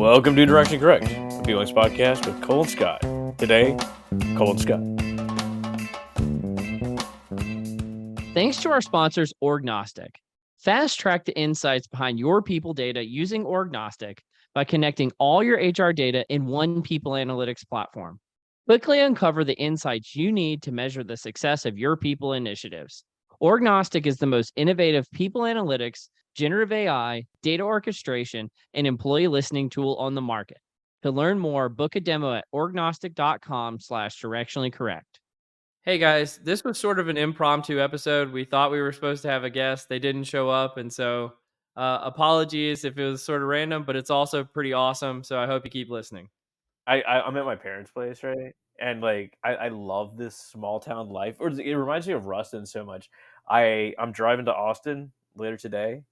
Welcome to Direction Correct, a BLX podcast with Cole and Scott. Today, Cole and Scott. Thanks to our sponsors, Orgnostic. Fast track the insights behind your people data using Orgnostic by connecting all your HR data in one people analytics platform. Quickly uncover the insights you need to measure the success of your people initiatives. Orgnostic is the most innovative people analytics, generative AI, data orchestration, and employee listening tool on the market. To learn more, book a demo at orgnostic.com/directionally correct. Hey guys, this was sort of an impromptu episode. We thought we were supposed to have a guest. They didn't show up. And so apologies if it was sort of random, but it's also pretty awesome. So I hope you keep listening. I'm at my parents' place, right? And like I love this small town life. Or it reminds me of Ruston so much. I'm driving to Austin later today,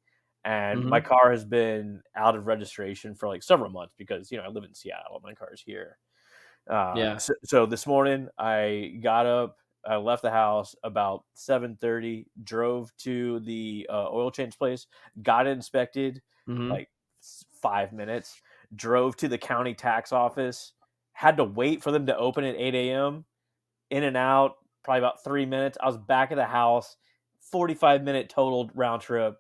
and my car has been out of registration for like several months because I live in Seattle. My car's here. Yeah. So this morning I got up, I left the house about 7:30, drove to the oil change place, got it inspected, like 5 minutes, drove to the county tax office, had to wait for them to open at 8 a.m., in and out, probably about 3 minutes. I was back at the house, 45-minute total round trip.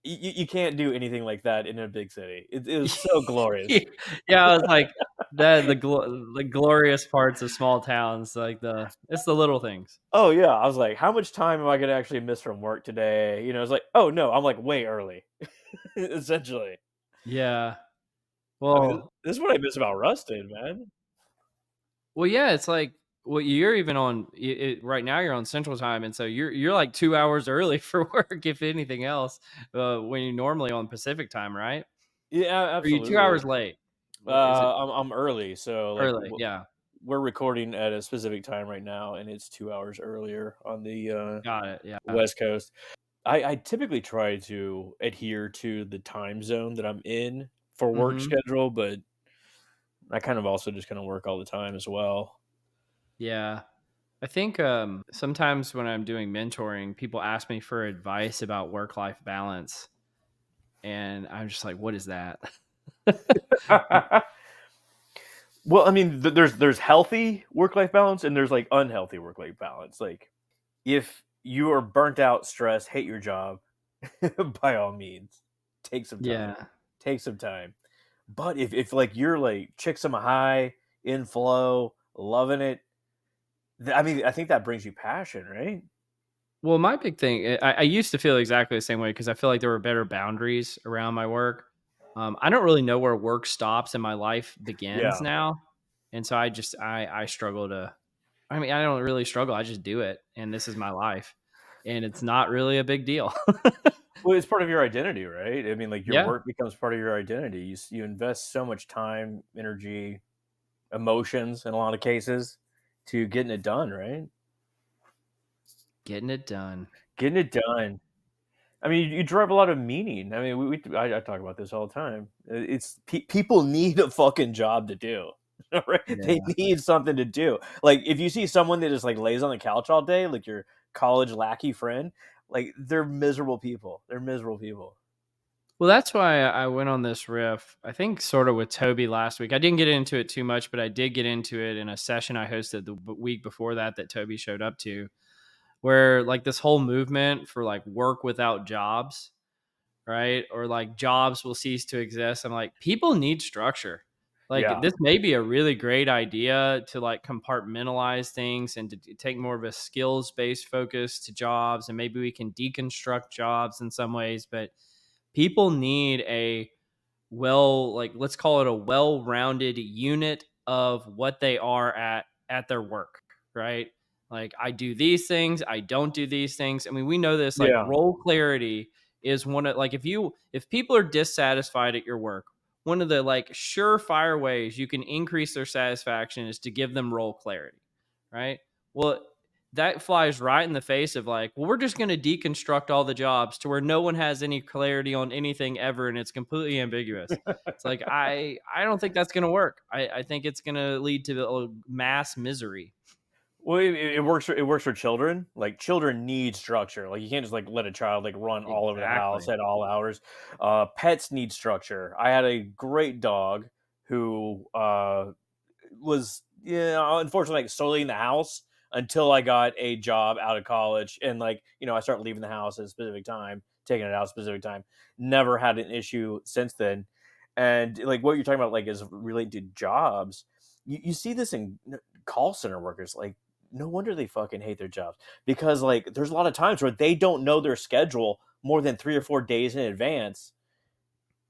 You can't do anything like that in a big city. It was so glorious. Yeah, I was like the glorious parts of small towns, like it's the little things. Oh yeah, I was like, how much time am I gonna actually miss from work today? It's like, oh no, I'm like way early, essentially. Yeah. I mean, Well, this is what I miss about Ruston, man. yeah, it's like, well, you're even on right now. You're on Central Time, and so you're like 2 hours early for work, if anything else. When you're normally on Pacific Time, right? Yeah, Or are you 2 absolutely. hours late? Is it I'm early, so like early? Yeah, we're recording at a specific time right now, and it's 2 hours earlier on the got it. Yeah. West Coast. I typically try to adhere to the time zone that I'm in for work schedule, but I kind of also just kind of work all the time as well. Yeah. I think sometimes when I'm doing mentoring, people ask me for advice about work-life balance, and I'm just like, what is that? Well, I mean, there's healthy work-life balance and there's like unhealthy work-life balance. Like if you are burnt out, stressed, hate your job, by all means, take some time. Yeah. Take some time. But if like you're like chicks on a high, in flow, loving it, I mean, I think that brings you passion, right? Well, my big thing, I used to feel exactly the same way because I feel like there were better boundaries around my work. I don't really know where work stops and my life begins Yeah. now. And so I struggle to, I mean, I don't really struggle. I just do it. And this is my life. And it's not really a big deal. Well, it's part of your identity, right? I mean, like your Yeah. work becomes part of your identity. You invest so much time, energy, emotions in a lot of cases to getting it done, right? Getting it done. Getting it done. I mean, you drive a lot of meaning. I mean, I talk about this all the time. It's people need a fucking job to do. Right? They Yeah. need something to do. Like if you see someone that just like lays on the couch all day, like your college lackey friend, like they're miserable people. They're miserable people. Well, that's why I went on this riff, I think sort of with Toby last week. I didn't get into it too much, but I did get into it in a session I hosted the week before that Toby showed up to, where like this whole movement for like work without jobs, right? Or like jobs will cease to exist. I'm like, people need structure. Like Yeah. this may be a really great idea to like compartmentalize things and to take more of a skills based focus to jobs. And maybe we can deconstruct jobs in some ways, but people need a like let's call it a well-rounded unit of what they are at their work, right? Like I do these things, I don't do these things. I mean, we know this, like Yeah. role clarity is one of, like, if people are dissatisfied at your work, one of the like surefire ways you can increase their satisfaction is to give them role clarity, right? Well, that flies right in the face of like, well, we're just going to deconstruct all the jobs to where no one has any clarity on anything ever, and it's completely ambiguous. It's like I don't think that's going to work. I think it's going to lead to mass misery. Well, it works for children. Like, children need structure. Like, you can't just, like, let a child, like, run all over the house Exactly. at all hours. Pets need structure. I had a great dog who, was, unfortunately, like, solely in the house until I got a job out of college, and, like, I started leaving the house at a specific time, taking it out at a specific time. Never had an issue since then. And, like, what you're talking about, like, is related to jobs. You see this in call center workers. Like, no wonder they fucking hate their jobs, because, like, there's a lot of times where they don't know their schedule more than 3 or 4 days in advance.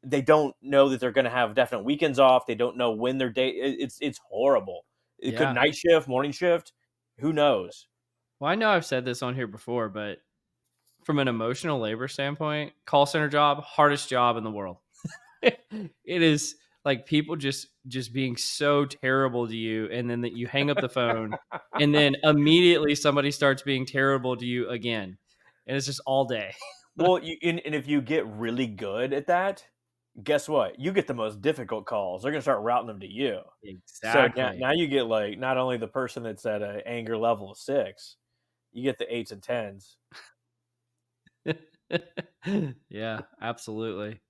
They don't know that they're gonna have definite weekends off. They don't know when their day it's horrible. It could Yeah. night shift, morning shift, who knows? Well, I know I've said this on here before, but from an emotional labor standpoint, call center job, hardest job in the world. It is like people just being so terrible to you, and then that you hang up the phone, and then immediately somebody starts being terrible to you again, and it's just all day. Well, and if you get really good at that, guess what? You get the most difficult calls. They're gonna start routing them to you. So now Exactly. now you get, like, not only the person that's at a anger level of 6, you get the 8s and 10s. Yeah, absolutely.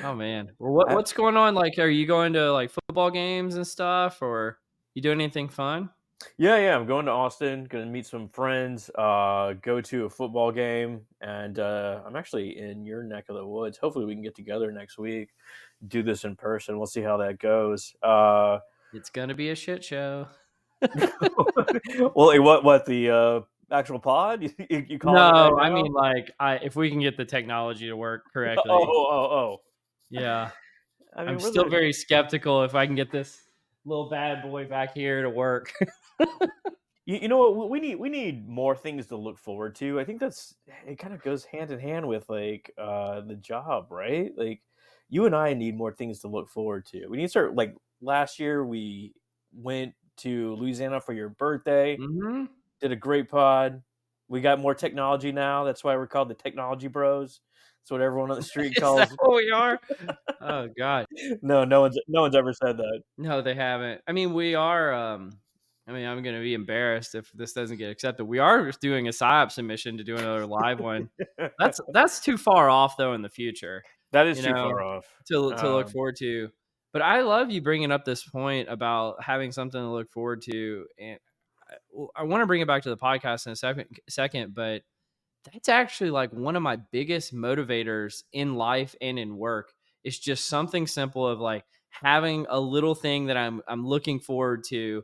Oh man. Well, what I what's going on? Like, are you going to like football games and stuff, or you doing anything fun? Yeah, yeah, I'm going to Austin, gonna meet some friends, go to a football game, and, I'm actually in your neck of the woods. Hopefully, we can get together next week, do this in person. We'll see how that goes. It's gonna be a shit show. Well, what the, actual pod? You calling it right No, I now? mean, like, I if we can get the technology to work Oh, correctly. oh, oh, oh. Yeah. I I'm mean, we're still the very skeptical if I can get this little bad boy back here to work. you know what? We need more things to look forward to. I think that's it kinda goes hand in hand with, like, the job, right? Like, you and I need more things to look forward to. We need to start like, last year, we went to Louisiana for your birthday, Mhm. did a great pod. We got more technology now. That's why we're called the Technology Bros. That's what everyone on the street Is that calls. what we are? Oh god. No, no one's ever said that. No, they haven't. I mean, we are, I mean, I'm gonna be embarrassed if this doesn't get accepted. We are just doing a PSYOP submission to do another live one. That's too far off though in the future, That is you too know, far off. to look forward to. But I love you bringing up this point about having something to look forward to, and I want to bring it back to the podcast in a second, but that's actually like one of my biggest motivators in life and in work. It's just something simple of like having a little thing that I'm looking forward to,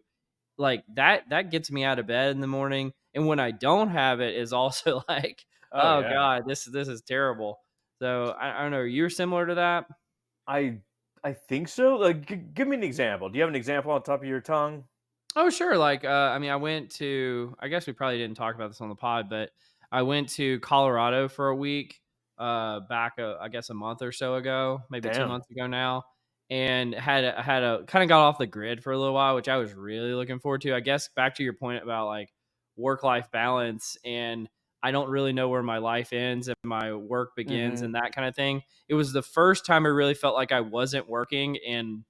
like that gets me out of bed in the morning. And when I don't have it is also like, Oh, oh yeah. god, this is terrible. So I don't know, you're similar to that. I I think so. Like, give me an example. Do you have an example on top of your tongue? Oh, sure. Like, I mean, I went to, I guess we probably didn't talk about this on the pod, but I went to Colorado for a week, back, I guess a month or so ago, maybe two Damn. months ago now, and had a kind of got off the grid for a little while, which I was really looking forward to. I guess back to your point about like work life balance, and I don't really know where my life ends and my work begins Mhm. and that kind of thing. It was the first time I really felt like I wasn't working in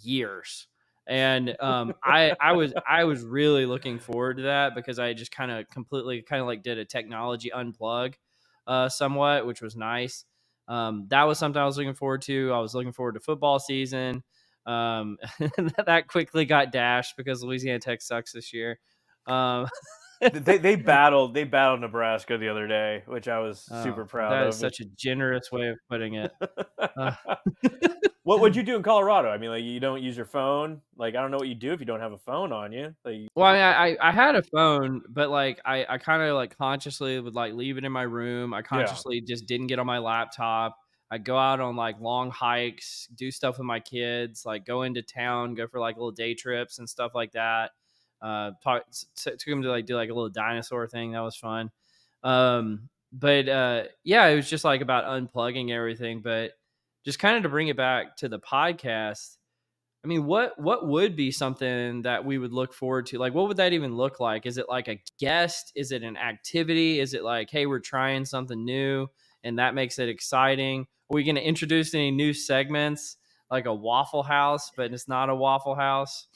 years. And I was really looking forward to that because I just kind of completely kind of like did a technology unplug, somewhat, which was nice. That was something I was looking forward to. I was looking forward to football season. Um, that quickly got dashed because Louisiana Tech sucks this year. Um, They battled Nebraska the other day, which I was oh, super proud that is of. such a generous way of putting it. Uh, What would you do in Colorado? I mean, like, you don't use your phone? Like, I don't know what you do if you don't have a phone on you. Like, Well, I had a phone, but, like, I kinda, like, consciously would, like, leave it in my room. I yeah. consciously just didn't get on my laptop. I'd go out on, like, long hikes, do stuff with my kids, like, go into town, go for, like, little day trips and stuff like that. Took him to, like, do, like, a little dinosaur thing, that was fun. Yeah, it was just, like, about unplugging everything, but just kinda to bring it back to the podcast, I mean, what would be something that we would look forward to? Like, what would that even look like? Is it like a guest? Is it an activity? Is it like, hey, we're trying something new and that makes it exciting? Are we going to introduce any new segments like a Waffle House, but it's not a Waffle House?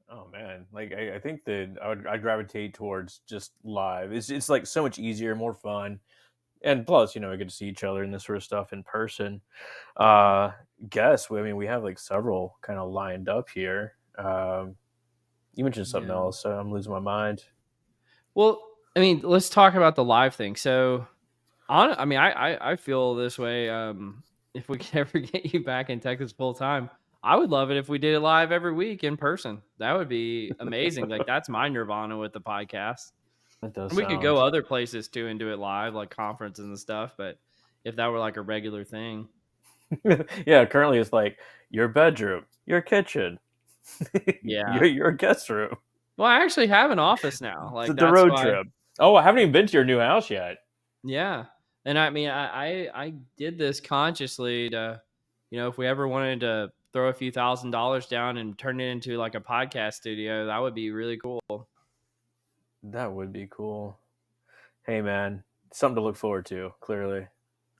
Oh man, like I think that I'd gravitate towards just live. It's like so much easier, more fun, and plus, we get to see each other and this sort of stuff in person. Yeah. Uh, guess I mean we have like several kind of lined up here. You mentioned something Yeah. else, so I'm losing my mind. Well, I mean, let's talk about the live thing. So, I mean, I feel this way. If we could ever get you back in Texas full time, I would love it if we did it live every week in person. That would be amazing. Like that's my nirvana with the podcast. That does And we could go sound. other places too and do it live, like conferences and stuff. But if that were like a regular thing, Yeah, currently it's like your bedroom, your kitchen, yeah. your guest room, Well, I actually have an office now. Like the that's road why. trip. Oh, I haven't even been to your new house yet. Yeah. And I mean, I did this consciously to, if we ever wanted to throw a few $1,000s down and turn it into like a podcast studio, that would be really cool. That would be cool. Hey, man, something to look forward to. Clearly.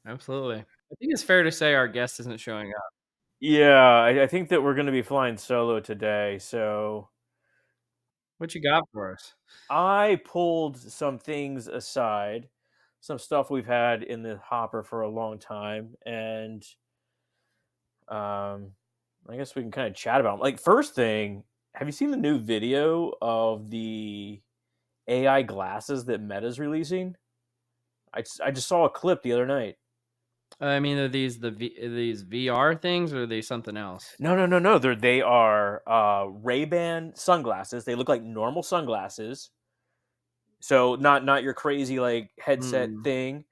Absolutely. I think it's fair to say our guest isn't showing up. Yeah, I think that we're going to be flying solo today. So What you got for us? I pulled some things aside, some stuff we've had in the hopper for a long time, and um, I guess we can kind of chat about 'em. Like, first thing, have you seen the new video of the AI glasses that Meta's releasing? I just saw a clip the other night. I mean, are these these VR things or are they something else? No, no, no, no. They are Ray-Ban sunglasses. They look like normal sunglasses. So not your crazy like headset Hmm. thing,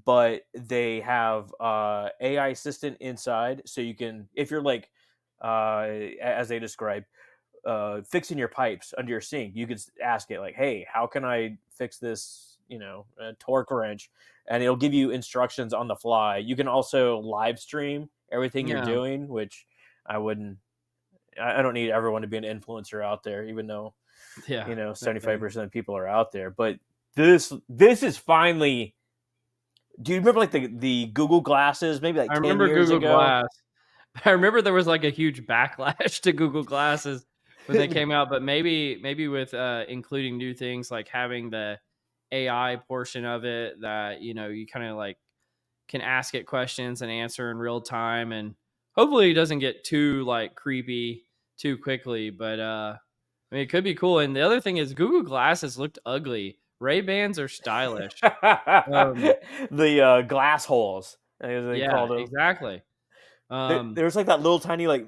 but they have AI assistant inside, so you can if you're like as they describe fixing your pipes under your sink, you could ask it like, "Hey, how can I fix this? Torque wrench," and it'll give you instructions on the fly. You can also live stream everything you're Yeah. doing, which I wouldn't. I don't need everyone to be an influencer out there, even though Yeah. No kidding. 75% of people are out there. But this is finally. Do you remember like the Google glasses, maybe like I 10 remember years Google ago? Glass. I remember there was like a huge backlash to Google Glasses when they came out, but maybe with including new things like having the AI portion of it that you kind of like can ask it questions and answer in real time, and hopefully it doesn't get too like creepy too quickly. But I mean, it could be cool. And the other thing is Google Glasses looked ugly. Ray Bans are stylish. Um, The glass holes, as they yeah, call them. exactly. There's like that little tiny, like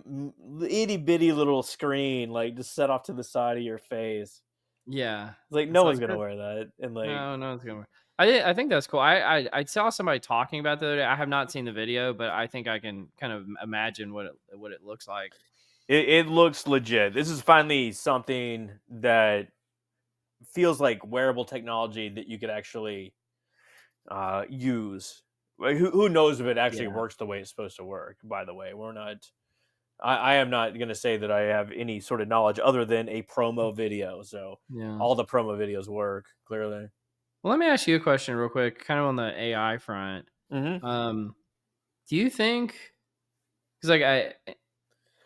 itty bitty little screen, like just set off to the side of your face. Yeah, It's like it's no one's like gonna wear that, and like no, it's gonna. I think that's cool. I saw somebody talking about the other day. I have not seen the video, but I think I can kind of imagine what it looks like. it looks legit. This is finally something that feels like wearable technology that you could actually use. Like, who knows if it actually Yeah, works the way it's supposed to work? By the way, we're not. I am not going to say that I have any sort of knowledge other than a promo video. So yeah. all the promo videos work clearly. Well, let me ask you a question real quick, kind of on the AI front. Hmm. Um, do you think? Because like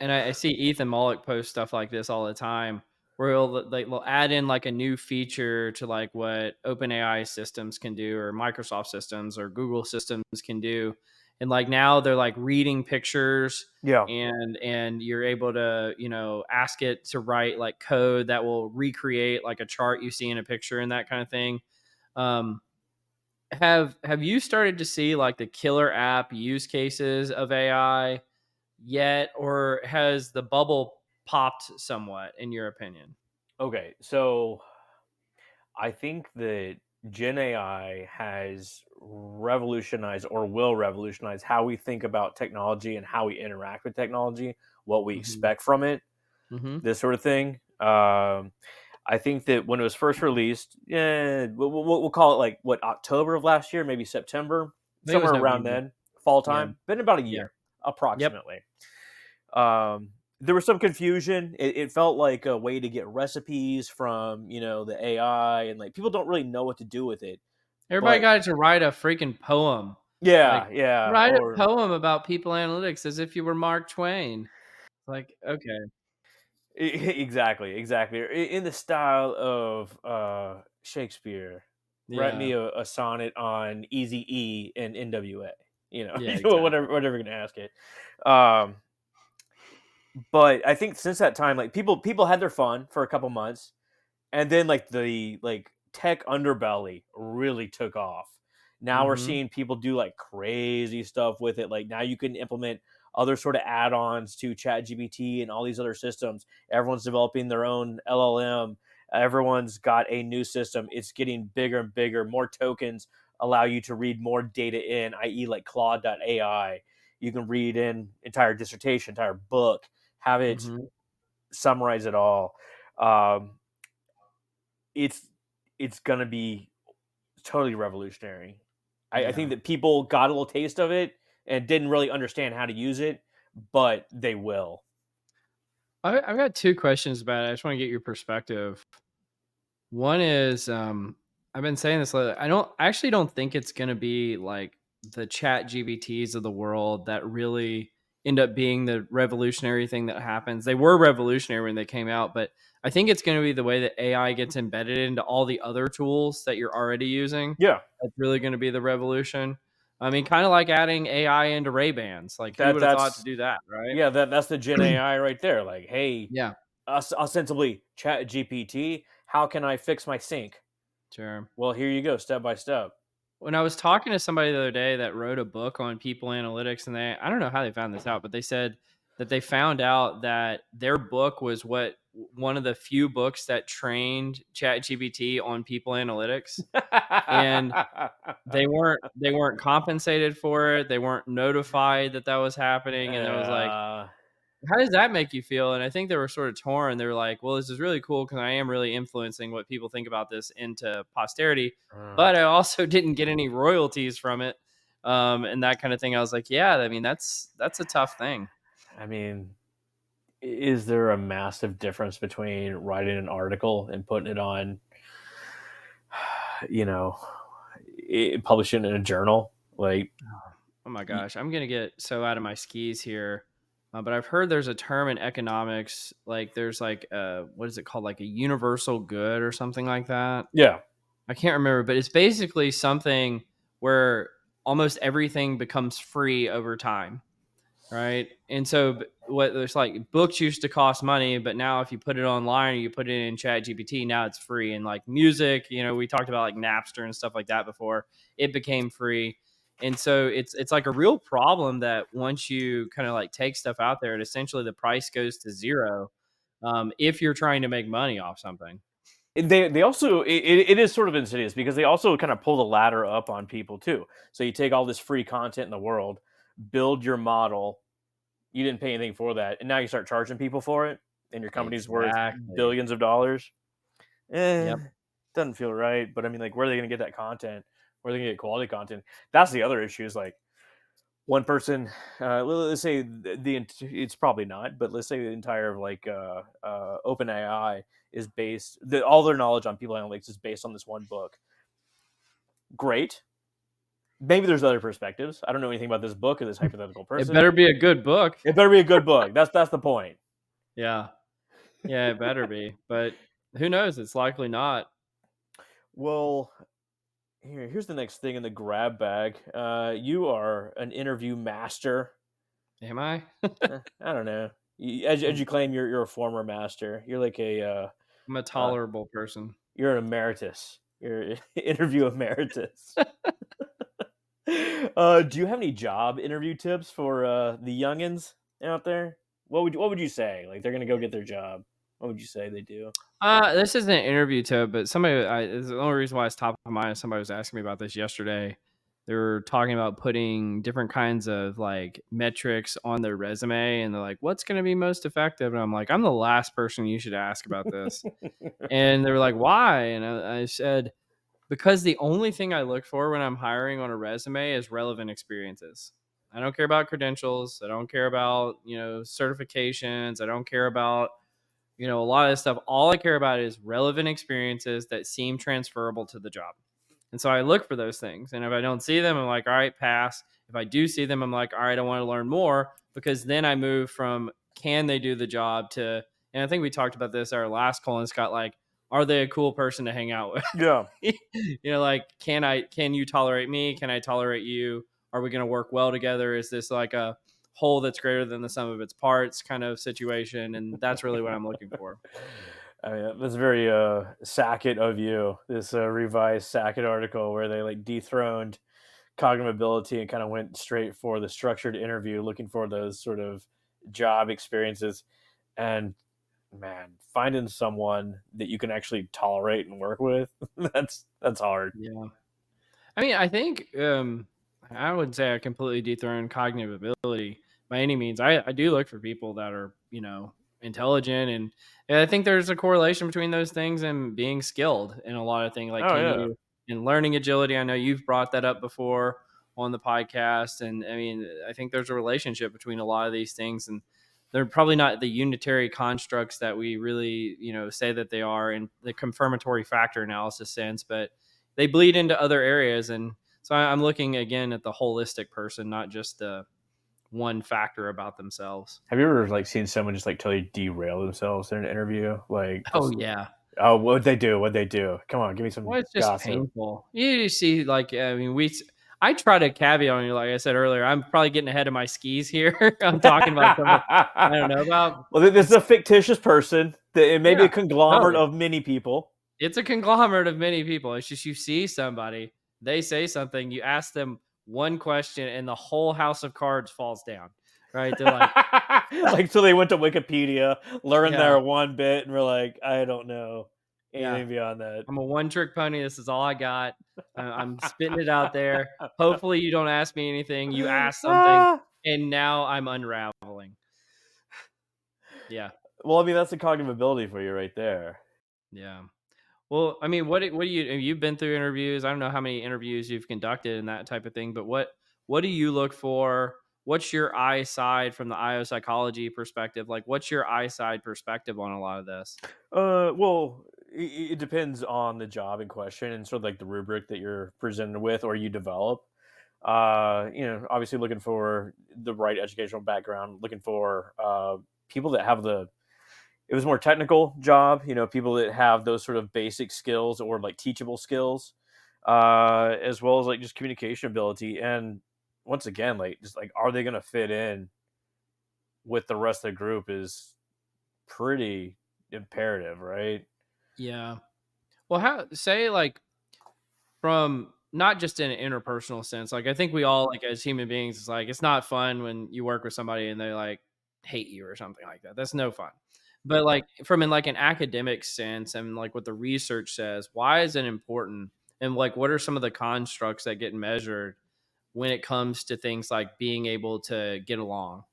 I see Ethan Mollick post stuff like this all the time, where they'll add in like a new feature to like what OpenAI systems can do, or Microsoft systems, or Google systems can do, and like now they're like reading pictures, Yeah. and you're able to ask it to write like code that will recreate like a chart you see in a picture and that kind of thing. Um, have you started to see like the killer app use cases of AI yet, or has the bubble popped somewhat, in your opinion? Okay. So I think that Gen AI has revolutionized or will revolutionize how we think about technology and how we interact with technology, what we Mhm. expect from it, Mhm. this sort of thing. I think that when it was first released, yeah, we'll call it like what October of last year, maybe September, I think it was somewhere around November. then, fall Yeah. time. Been about a Yeah. year, Yep. approximately. Um, there was some confusion. It felt like a way to get recipes from the AI, and like people don't really know what to do with it. Everybody But got to write a freaking poem. Like, yeah, yeah, write a or poem about people analytics as if you were Mark Twain. Like, okay. Exactly. In the style of Shakespeare, write me Yeah. a sonnet on Easy E and NWA. Yeah, Whatever, exactly. whatever you're gonna ask it. Um, but I think since that time, like people had their fun for a couple months, and then like the tech underbelly really took off. Now we're Mhm. seeing people do like crazy stuff with it. Like now you can implement other sort of add-ons to ChatGPT and all these other systems. Everyone's developing their own LLM. Everyone's got a new system. It's getting bigger and bigger. More tokens allow you to read more data in, i.e., like Claude.ai. You can read in entire dissertation, entire book, have it Mhm. summarize it all. Um, it's it's gonna be totally revolutionary. I think Yeah. that people got a little taste of it and didn't really understand how to use it, but they will. I've got 2 questions about it. I just wanna get your perspective. One is, I've been saying this lately. I actually don't think it's gonna be like the Chat GBTs of the world that really end up being the revolutionary thing that happens. They were revolutionary when they came out, but I think it's gonna be the way that AI gets embedded into all the other tools that you're already using. Yeah, That's really gonna be the revolution. I mean, kind of like adding AI into Ray-Bans. Like, who that would have thought to that's do that, right? yeah, that's the Gen AI right there. Like, hey, Yeah, ostensibly Chat GPT, how can I fix my sink? sure. Well, here you go, step by step. When I was talking to somebody the other day that wrote a book on people analytics, and I don't know how they found this out, but they said that they found out that their book was one of the few books that trained ChatGPT on people analytics, and they weren't compensated for it. They weren't notified that that was happening, and I was like, uh, how does that make you feel? And I think they were sort of torn. They were like, well, this is really cool because I am really influencing what people think about this into posterity, uh, but I also didn't get any royalties from it. And that kind of thing. I was like, yeah, I mean, that's a tough thing. I mean, is there a massive difference between writing an article and putting it on, you know, publishing in a journal? Like, Oh my gosh, I'm gonna get so out of my skis here. But I've heard there's a term in economics, like there's like what is it called, like a universal good or something like that. yeah, I can't remember, but it's basically something where almost everything becomes free over time, right? And so what there's like books used to cost money, but now if you put it online or you put it in Chat GPT, now it's free. And like music, we talked about like Napster and stuff like that before. It became free. And so it's like a real problem that once you kind of like take stuff out there, it essentially the price goes to zero if you're trying to make money off something. they also it is sort of insidious because they also kind of pull the ladder up on people too. So you take all this free content in the world, build your model. You didn't pay anything for that, and now you start charging people for it, and your company's worth Exactly. billions of dollars. Yep. Doesn't feel right. But I mean, like, where are they going to get that content? Where are they going to get quality content? That's the other issue. Is like one person. Let's say it's probably not, but let's say the entire of like Open AI is based. All their knowledge on people analytics is based on this one book. Great. Maybe there's other perspectives. I don't know anything about this book or this hypothetical It person. better be a good book. It better be a good book. That's the point. Yeah. Yeah, it better be. But who knows? It's likely not. Well, here's the next thing in the grab bag. You are an interview master. Am I? I don't know. As I'm you claim, you're a former master. You're like I'm a uh, tolerable person. you're an emeritus. You're interview emeritus. Do you have any job interview tips for the youngins out there? What would you say? Like they're gonna go get their job. What would you say they do? This isn't an interview tip, but it's the only reason why it's top of mind is somebody was asking me about this yesterday. They were talking about putting different kinds of like metrics on their resume, and they're like, "What's going to be most effective?" And I'm like, "I'm the last person you should ask about this." And they were like, "Why?" And I said, because the only thing I look for when I'm hiring on a resume is relevant experiences. I don't care about credentials. I don't care about, certifications. I don't care about, a lot of this stuff. All I care about is relevant experiences that seem transferable to the job. And so I look for those things. And if I don't see them, I'm like, all right, pass. If I do see them, I'm like, all right, I want to learn more, because then I move from can they do the job to And I think we talked about this our last call, and Scott, like, are they a cool person to hang out with? Yeah. Like, can you tolerate me? Can I tolerate you? Are we going to work well together? Is this like a whole that's greater than the sum of its parts kind of situation? And that's really what I'm looking for. I mean, that's very Sackett of you. This revised Sackett article where they like dethroned cognitive ability and kind of went straight for the structured interview, looking for those sort of job experiences. And man, finding someone that you can actually tolerate and work with, that's hard. Yeah. I mean, I think I wouldn't say I completely dethrone cognitive ability by any means. I do look for people that are, intelligent, and I think there's a correlation between those things and being skilled in a lot of things. Like, Oh can yeah. you in learning agility? I know you've brought that up before on the podcast, and I mean, I think there's a relationship between a lot of these things, and they're probably not the unitary constructs that we really, say that they are in the confirmatory factor analysis sense, but they bleed into other areas. And so I'm looking again at the holistic person, not just the one factor about themselves. Have you ever like seen someone just like totally derail themselves in an interview? Like Oh just yeah. oh, what'd they do? What'd they do? Come on, give me some Well, it's just gossip. painful. You see, like, I mean, I try to caveat on you, like I said earlier, I'm probably getting ahead of my skis here. I'm talking about something I don't know about. Well, this is It's, a fictitious person. It may be yeah, a conglomerate totally. of many people. It's a conglomerate of many people. It's just you see somebody, they say something, you ask them one question, and the whole house of cards falls down. Right? They're like, Like, so they went to Wikipedia, learned yeah, their one bit, and were like, I don't know yeah. anything beyond that. I'm a one trick pony. This is all I got. I'm spitting it out there. Hopefully, you don't ask me anything. You ask something, Ah! and now I'm unraveling. Yeah, Well, I mean, that's a cognitive ability for you right there. yeah. Well, I mean, what do you've been through interviews? I don't know how many interviews you've conducted and that type of thing, but what do you look for? What's your eye side from the IO psychology perspective? Like, what's your eye side perspective on a lot of this? Well, it depends on the job in question and sort of like the rubric that you're presented with or you develop. Obviously looking for the right educational background, looking for people that have it was more technical job, people that have those sort of basic skills or like teachable skills, as well as like just communication ability. And once again, like just like, are they going to fit in with the rest of the group is pretty imperative, right? Yeah. Well, how say like from not just in an interpersonal sense, like I think we all like as human beings, it's like it's not fun when you work with somebody and they like hate you or something like that. That's no fun. But like from in like an academic sense and like what the research says, why is it important? And like what are some of the constructs that get measured when it comes to things like being able to get along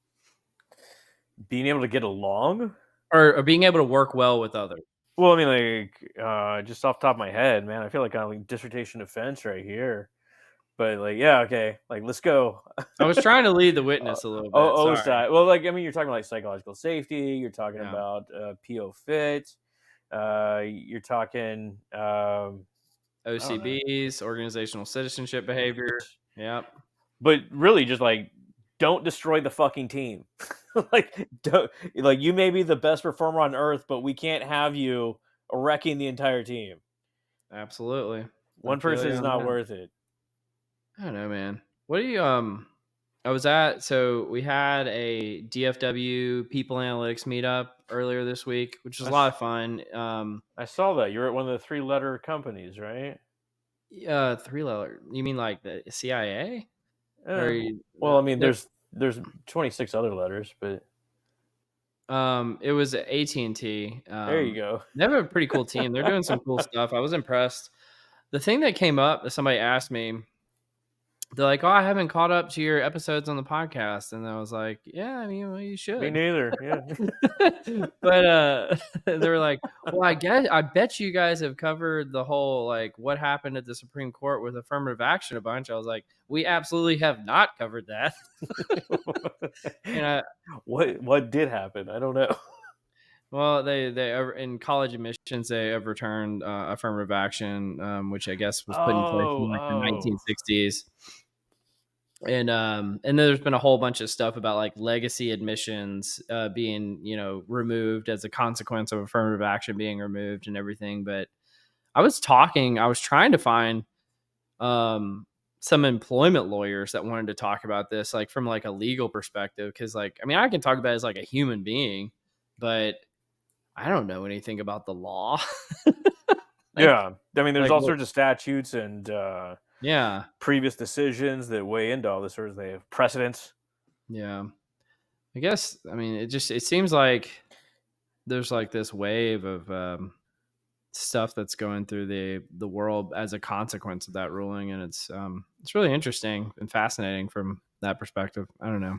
Being able to get along. or being able to work well with others? Well, I mean, like, just off the top of my head, man, I feel like I'm like dissertation defense right here. But like, yeah, okay, like, let's go. I was trying to lead the Uh, witness a little bit. Sorry. side. Well, like, I mean, you're talking about like psychological safety. You're talking Yeah. about PO fit. You're talking. I don't know. OCBs, organizational citizenship behavior. Yep. But really, just like, don't destroy the fucking team. Like, don't like you may be the best performer on earth, but we can't have you wrecking the entire team. Absolutely. I One feel person you is on not that. worth it. I don't know, man. What do you I was at so we had a DFW people analytics meetup earlier this week, which was I, a lot s- of fun. I saw that you were at one of the three-letter companies, right? Three letter. You mean like the CIA? Or Well, I mean, no, there's 26 other letters, but it was AT&T. there you go. They have a pretty cool team. They're doing some cool stuff. I was impressed. The thing that came up that somebody asked me, they're like, "Oh, I haven't caught up to your episodes on the podcast," and I was like, "Yeah, I mean, well, you Me should." neither. Yeah. But they were like, "Well, I bet you guys have covered the whole like what happened at the Supreme Court with affirmative action a bunch." I was like, "We absolutely have not covered that." And What did happen? I don't know. well, in college admissions they overturned affirmative action, which I guess was put in place in like the Oh. 1960s. And then there's been a whole bunch of stuff about like legacy admissions being, removed as a consequence of affirmative action being removed and everything. But I was trying to find um some employment lawyers that wanted to talk about this, like from like a legal perspective, because like, I mean, I can talk about it as like a human being, but I don't know anything about the law. like Yeah, I mean, there's like all what? sorts of statutes and Yeah. previous decisions that weigh into all this sort of thing. Precedents. Yeah, I guess, I mean, it seems like there's like this wave of stuff that's going through the world as a consequence of that ruling, and it's really interesting and fascinating from that perspective. I don't know.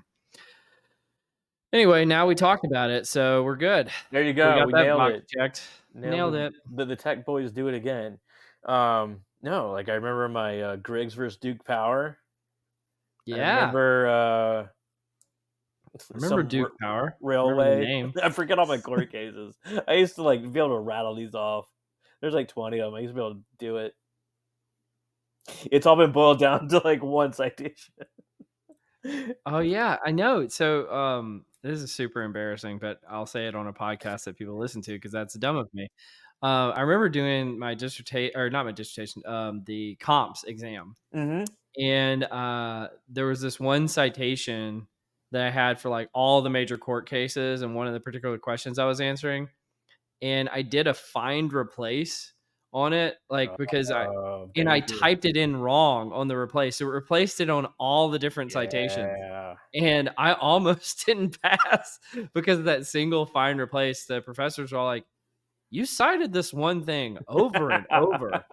Anyway, now we talked about it, so we're good. There you We go. got We that nailed box it. checked. Nailed Nailed it. it. The tech boys do it again. No, like I remember my Griggs versus Duke Power. I Yeah, remember I remember some Duke Power. Remember the railway. name. I forget all my court cases. I used to like be able to rattle these off. There's like 20 of them. I used to be able to do it. It's all been boiled down to like one citation. Oh yeah, I know. So this is super embarrassing, but I'll say it on a podcast that people listen to because that's dumb of me. I remember doing my dissertation, or not my dissertation, the comps exam, Mm-hmm. and there was this one citation that I had for like all the major court cases, and one of the particular questions I was answering, and I did a find replace on it, like because I Baby. typed it in wrong on the replace, so it replaced it on all the different citations, Yeah. and I almost didn't pass because of that single find replace. The professors were all like, "You cited this one thing over and over."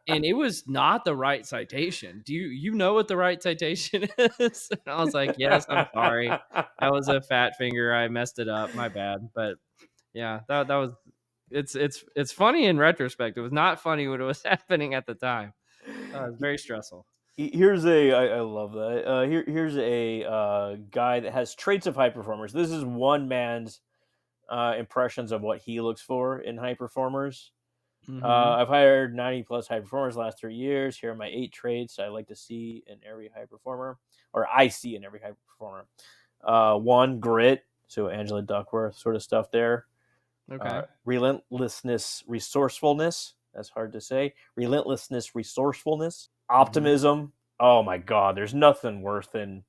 And it was not the right citation. Do you know what the right citation is? And I was like, "Yes, I'm sorry. That was a fat finger. I messed it up. My bad." But yeah, that was it's funny in retrospect. It was not funny when it was happening at the time. It's very stressful. Here's I love that. Here's a guy that has traits of high performers. This is one man's impressions of what he looks for in high performers. Mhm. I've hired 90 plus high performers the last 3 years. Here are my 8 traits I like to see in every high performer, or I see in every high performer. One, grit. So Angela Duckworth sort of stuff there. Okay. Relentlessness, resourcefulness. That's hard to say. Relentlessness, resourcefulness. Mhm. Optimism. Oh my God, there's nothing worse than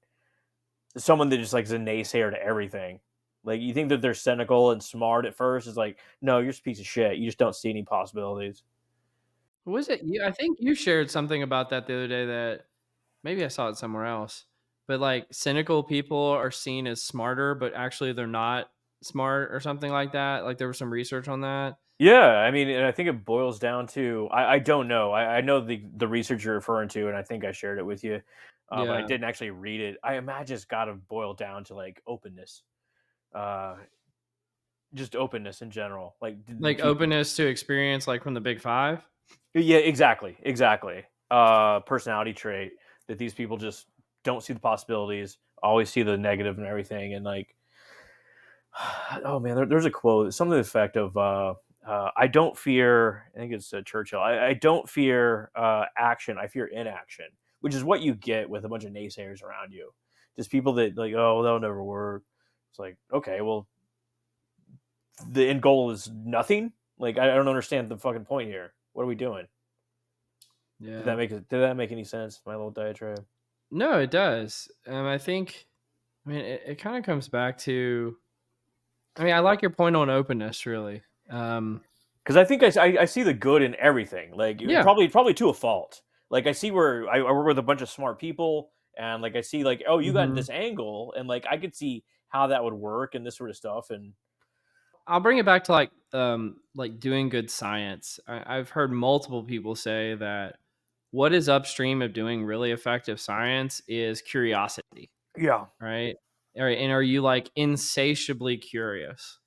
someone that just like is a naysayer to everything. Like you think that they're cynical and smart at first. It's like, no, you're just a piece of shit. You just don't see any possibilities. Was it you? I think you shared something about that the other day that maybe I saw it somewhere else. But like cynical people are seen as smarter, but actually they're not smart or something like that. Like there was some research on that. Yeah, I mean, and I think it boils down to I don't know. I know the research you're referring to, and I think I shared it with you, but I Yeah. didn't actually read it. I imagine it's got to boil down to like openness, uh, just openness in general. Like the Like people. openness to experience, like from the big five. Yeah, exactly, exactly. Personality trait that these people just don't see the possibilities, always see the negative and everything, and like, oh man, there's a quote, something to the effect of, "I don't fear." I think it's Churchill. I don't fear action. I fear inaction, which is what you get with a bunch of naysayers around you. Just people that like, oh, that'll never work. It's like, okay, well, the end goal is nothing. Like, I don't understand the fucking point here. What are we doing? Yeah. Did that make any sense? My little diatribe. No, it does. I think. I mean, it kind of comes back to. I mean, I like your point on openness. Really. Because I think I see the good in everything. Like Yeah. probably to a fault. Like I see where I work with a bunch of smart people, and like I see like, oh, you got Hmm. this angle, and like I could see how that would work and this sort of stuff. And I'll bring it back to like doing good science. I've heard multiple people say that what is upstream of doing really effective science is curiosity, yeah, right? All right, and are you like insatiably curious?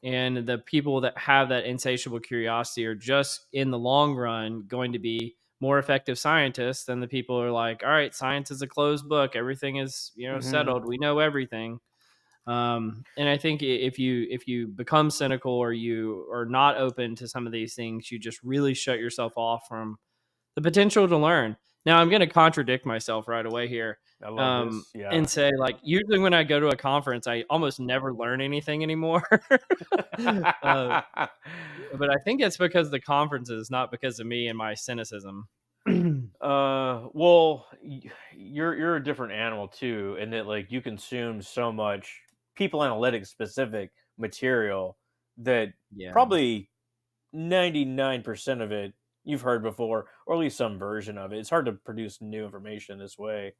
And the people that have that insatiable curiosity are just in the long run going to be more effective scientists than the people who are like, all right, science is a closed book. Everything is, hmm settled. We know everything. And I think if you become cynical or you are not open to some of these things, you just really shut yourself off from the potential to learn. Now I'm going to contradict myself right away here, I love this. and Yeah. say, like, usually when I go to a conference, I almost never learn anything anymore. uh, but I think it's because of the conferences, not because of me and my cynicism. Well, you're a different animal too, in that like you consume so much people analytics specific material that Yeah, probably 99% of it you've heard before, or at least some version of it. It's hard to produce new information this way.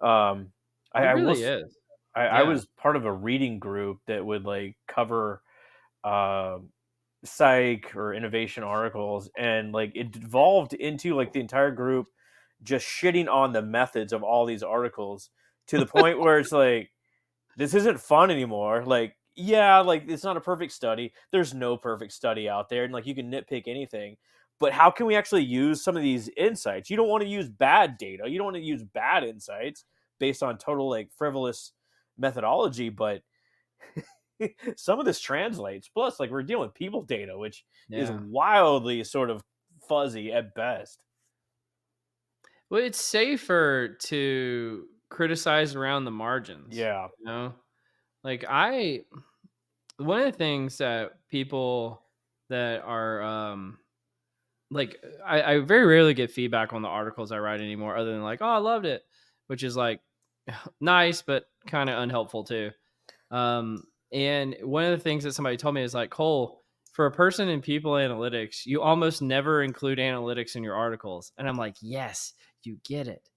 Um, I, it I really was is. I Yeah, was part of a reading group that would like cover uh, psych or innovation articles, and like it devolved into like the entire group just shitting on the methods of all these articles to the point where it's like this isn't fun anymore. Like, yeah, like it's not a perfect study. There's no perfect study out there, and like you can nitpick anything. But how can we actually use some of these insights? You don't want to use bad data. You don't want to use bad insights based on total like frivolous methodology, but some of this translates. Plus, like we're dealing with people data, which is yeah. wildly sort of fuzzy at best. Well, it's safer to criticize around the margins, Yeah. you know? Like, one of the things that people that are, like, I very rarely get feedback on the articles I write anymore other than like, "Oh, I loved it," which is, like, nice, but kinda unhelpful too. And one of the things that somebody told me is like, Cole, for a person in people analytics, you almost never include analytics in your articles. And I'm like, yes, you get it.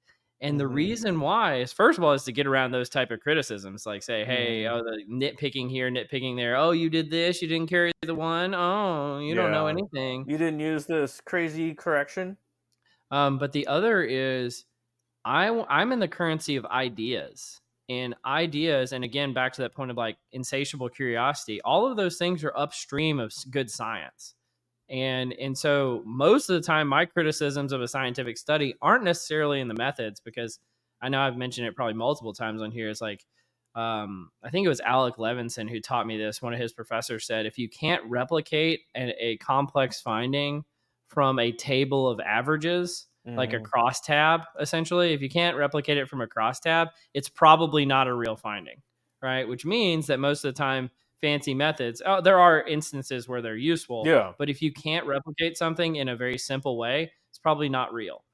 And the Hmm. reason why is, first of all, is to get around those type of criticisms, like say, hey, Hmm. oh, the nitpicking here, nitpicking there. Oh, you did this, you didn't carry the one. Oh, you don't know Yeah. anything. You didn't use this crazy correction. But the other is I'm in the currency of ideas, and ideas, and again back to that point of like insatiable curiosity. All of those things are upstream of good science, and so most of the time my criticisms of a scientific study aren't necessarily in the methods, because I know I've mentioned it probably multiple times on here. It's like, I think it was Alec Levinson who taught me this. One of his professors said, if you can't replicate a complex finding from a table of averages, like a Hmm. crosstab, essentially, if you can't replicate it from a crosstab, it's probably not a real finding, right? Which means that most of the time fancy methods, oh, there are instances where they're useful, Yeah. but if you can't replicate something in a very simple way, it's probably not real.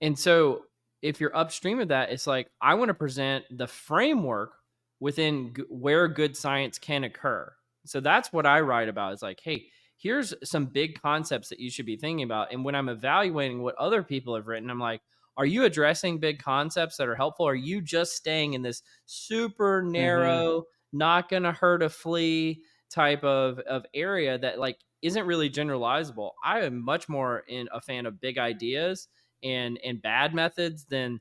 And so if you're upstream of that, it's like, I want to present the framework within where good science can occur. So that's what I write about. It's like, hey, here's some big concepts that you should be thinking about. And when I'm evaluating what other people have written, I'm like, are you addressing big concepts that are helpful? Or are you just staying in this super Hmm. narrow, not going to hurt a flea type of area that like isn't really generalizable? I am much more in a fan of big ideas and bad methods than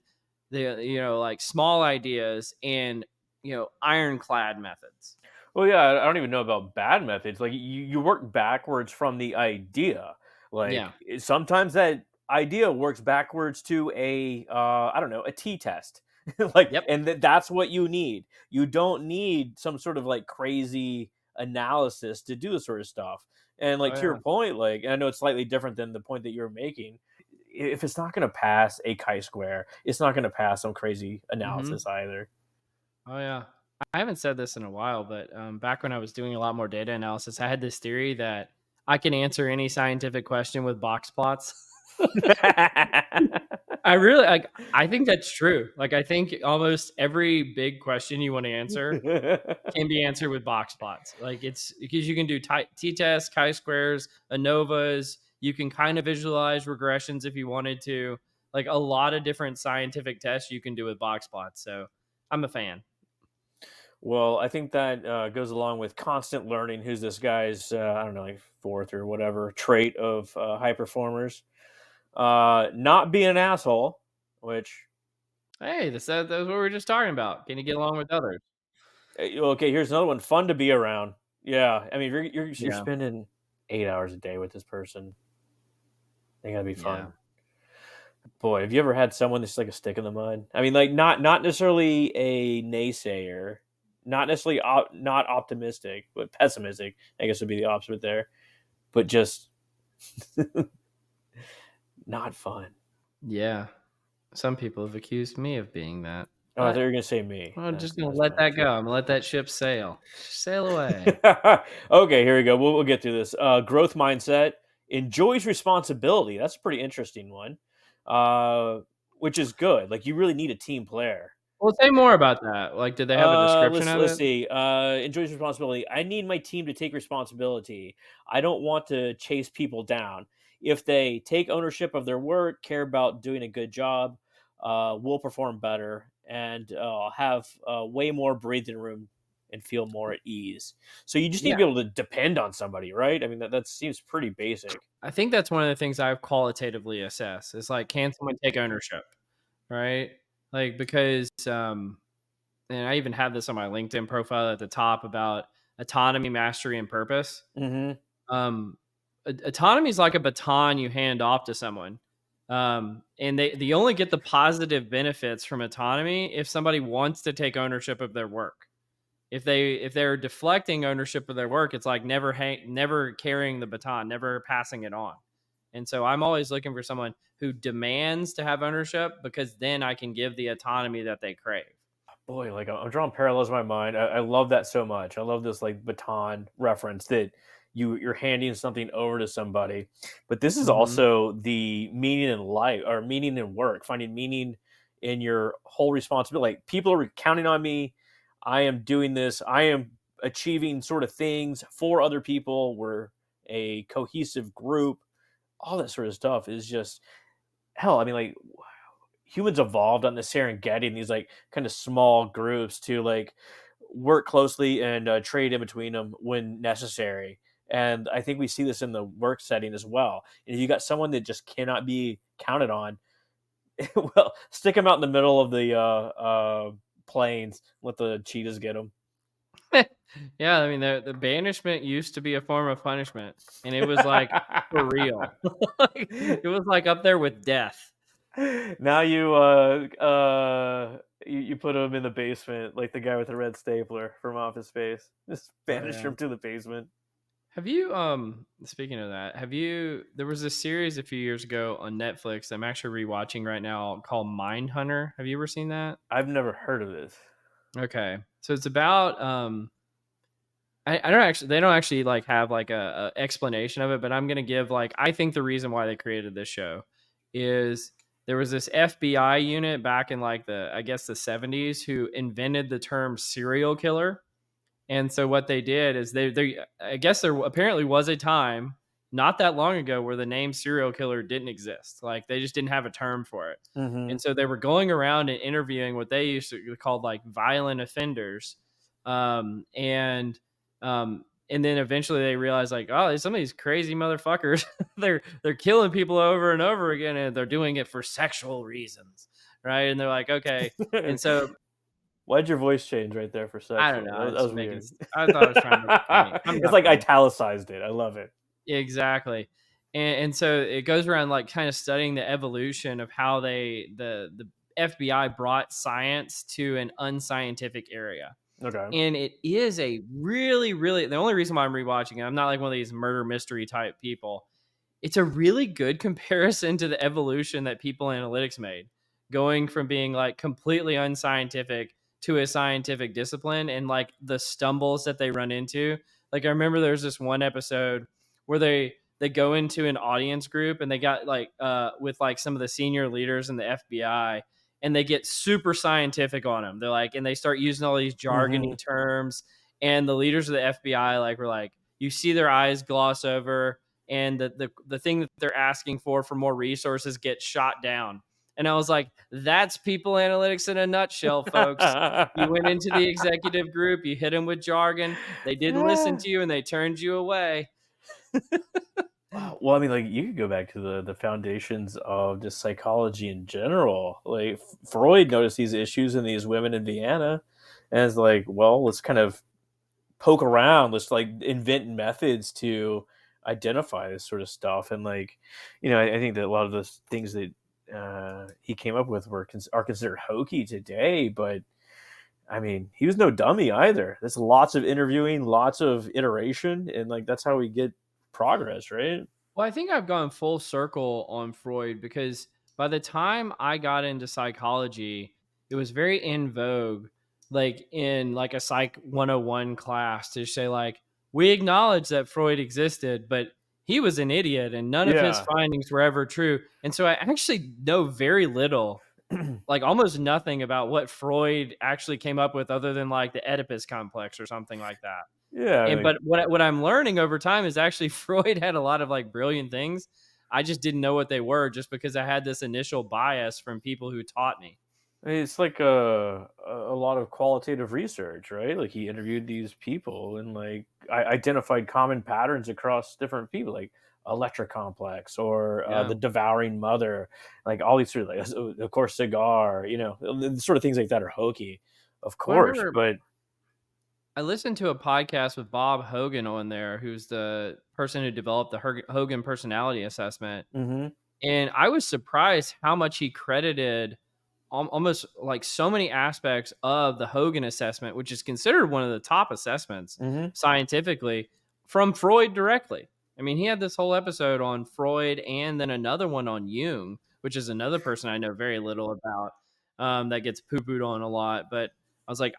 the, like, small ideas and, ironclad methods. Well, yeah, I don't even know about bad methods. Like you work backwards from the idea. Yeah. Like sometimes that idea works backwards to a I don't know, a t test. Like, Yep. and that's what you need. You don't need some sort of like crazy analysis to do this sort of stuff. And like Oh to your yeah. point, like, and I know it's slightly different than the point that you're making. If it's not going to pass a chi-square, it's not going to pass some crazy Hmm. analysis either. Oh yeah. I haven't said this in a while, but back when I was doing a lot more data analysis, I had this theory that I can answer any scientific question with box plots. I really like. I think that's true. Like, I think almost every big question you want to answer can be answered with box plots. Like, it's because you can do t-tests, chi-squares, ANOVAs. You can kind of visualize regressions if you wanted to. Like, a lot of different scientific tests you can do with box plots. So I'm a fan. Well, I think that goes along with constant learning. Who's this guy's, I don't know, like fourth or whatever trait of high performers? Not be an asshole, which, Hey, that's what we were just talking about. Can you get along with others? okay, here's another one. Fun to be around. Yeah. I mean, you're Yeah. spending 8 hours a day with this person. They gotta be Yeah. fun. Boy, have you ever had someone that's like a stick in the mud? I mean, like not necessarily a naysayer, not necessarily not optimistic, but pessimistic. I guess would be the opposite there. But just not fun. Yeah. Some people have accused me of being that, Oh, I thought but you were gonna say me. I'm just gonna That's let that nice. go. I'm gonna let that ship sail. Sail away. Okay, here we go. We'll get through this. Growth mindset enjoys responsibility. That's a pretty interesting one, uh, which is good. Like you really need a team player. Well, say more about that. Like, did they have a description of Let's it? see. Enjoys responsibility. I need my team to take responsibility. I don't want to chase people down. If they take ownership of their work, care about doing a good job, we'll perform better and have way more breathing room and feel more at ease. So you just need to Yeah. be able to depend on somebody, right? I mean, that seems pretty basic. I think that's one of the things I've qualitatively assessed. Is like, can someone take ownership? Right? Like, because and I even have this on my LinkedIn profile at the top about autonomy, mastery, and purpose. Hmm. Um, Autonomy is like a baton you hand off to someone, and they only get the positive benefits from autonomy if somebody wants to take ownership of their work. If they're deflecting ownership of their work, it's like never carrying the baton, never passing it on. And so I'm always looking for someone who demands to have ownership, because then I can give the autonomy that they crave. Boy, like I'm drawing parallels in my mind. I love that so much. I love this like baton reference that you're handing something over to somebody. But this is Hmm. also the meaning in life or meaning in work, finding meaning in your whole responsibility. Like people are counting on me. I am doing this. I am achieving sort of things for other people. We're a cohesive group. All that sort of stuff is just hell. I mean, like humans evolved on the Serengeti in these like kind of small groups to like work closely and trade in between them when necessary. And I think we see this in the work setting as well. And if you got someone that just cannot be counted on, well, stick them out in the middle of the plains, let the cheetahs get them. Yeah, I mean, the banishment used to be a form of punishment, and it was like for real. Like, it was like up there with death. Now you put him in the basement like the guy with the red stapler from Office Space. Just Oh banish yeah. him to the basement. Have you speaking of that, have you there was a series a few years ago on Netflix I'm actually rewatching right now called Mindhunter. Have you ever seen that? I've never heard of this. Okay. So it's about I don't actually they don't actually like have like a explanation of it, but I'm gonna give like I think the reason why they created this show is there was this FBI unit back in like the I guess the 70s who invented the term serial killer. And so what they did is they I guess there apparently was a time not that long ago where the name serial killer didn't exist. Like they just didn't have a term for it. Mhm. And so they were going around and interviewing what they used to call like violent offenders. And then eventually they realized like, oh, some of these crazy motherfuckers, they're killing people over and over again, and they're doing it for sexual reasons. Right. And they're like, okay. And so Why'd your voice change right there for I don't sexual? know. That It's was making. weird. I thought I was trying to make it funny. I'm It's not like funny. italicized it. I love it. Exactly. And so it goes around like kind of studying the evolution of how the FBI brought science to an unscientific area. Okay. And it is a really, really the only reason why I'm rewatching it, I'm not like one of these murder mystery type people. It's a really good comparison to the evolution that people analytics made, going from being like completely unscientific to a scientific discipline, and like the stumbles that they run into. Like I remember there's this one episode where they go into an audience group and they got like with like some of the senior leaders in the FBI, and they get super scientific on them. They're like, and they start using all these jargony Mhm. terms, and the leaders of the FBI like were like, you see their eyes gloss over, and the thing that they're asking for more resources gets shot down. And I was like, that's people analytics in a nutshell, folks. You went into the executive group, you hit them with jargon, they didn't listen to you, and they turned you away. Wow. Well, I mean, like you could go back to the foundations of just psychology in general. Like Freud noticed these issues in these women in Vienna, and it's like, well, let's kind of poke around. Let's like invent methods to identify this sort of stuff. And like, I think that a lot of the things that he came up with are considered hokey today. But I mean, he was no dummy either. There's lots of interviewing, lots of iteration, and like that's how we get progress, right? Well, I think I've gone full circle on Freud because by the time I got into psychology, it was very in vogue, like in like a Psych 101 class, to say like, we acknowledge that Freud existed, but he was an idiot and none of his Yeah. findings were ever true. And so I actually know very little, like almost nothing about what Freud actually came up with other than like the Oedipus complex or something like that. Yeah, I And mean, but what I'm learning over time is actually Freud had a lot of like brilliant things. I just didn't know what they were just because I had this initial bias from people who taught me. it's like a lot of qualitative research, right? Like he interviewed these people and like identified common patterns across different people, like Electra Complex or Yeah. the Devouring Mother, like all these sort of like, of course, Cigar, the sort of things like that are hokey, of Well, I course, remember but I listened to a podcast with Bob Hogan on there, who's the person who developed the Hogan personality assessment. hmm And I was surprised how much he credited almost like so many aspects of the Hogan assessment, which is considered one of the top assessments hmm scientifically, from Freud directly. I mean, he had this whole episode on Freud and then another one on Jung, which is another person I know very little about, that gets poo pooed on a lot. But I was like,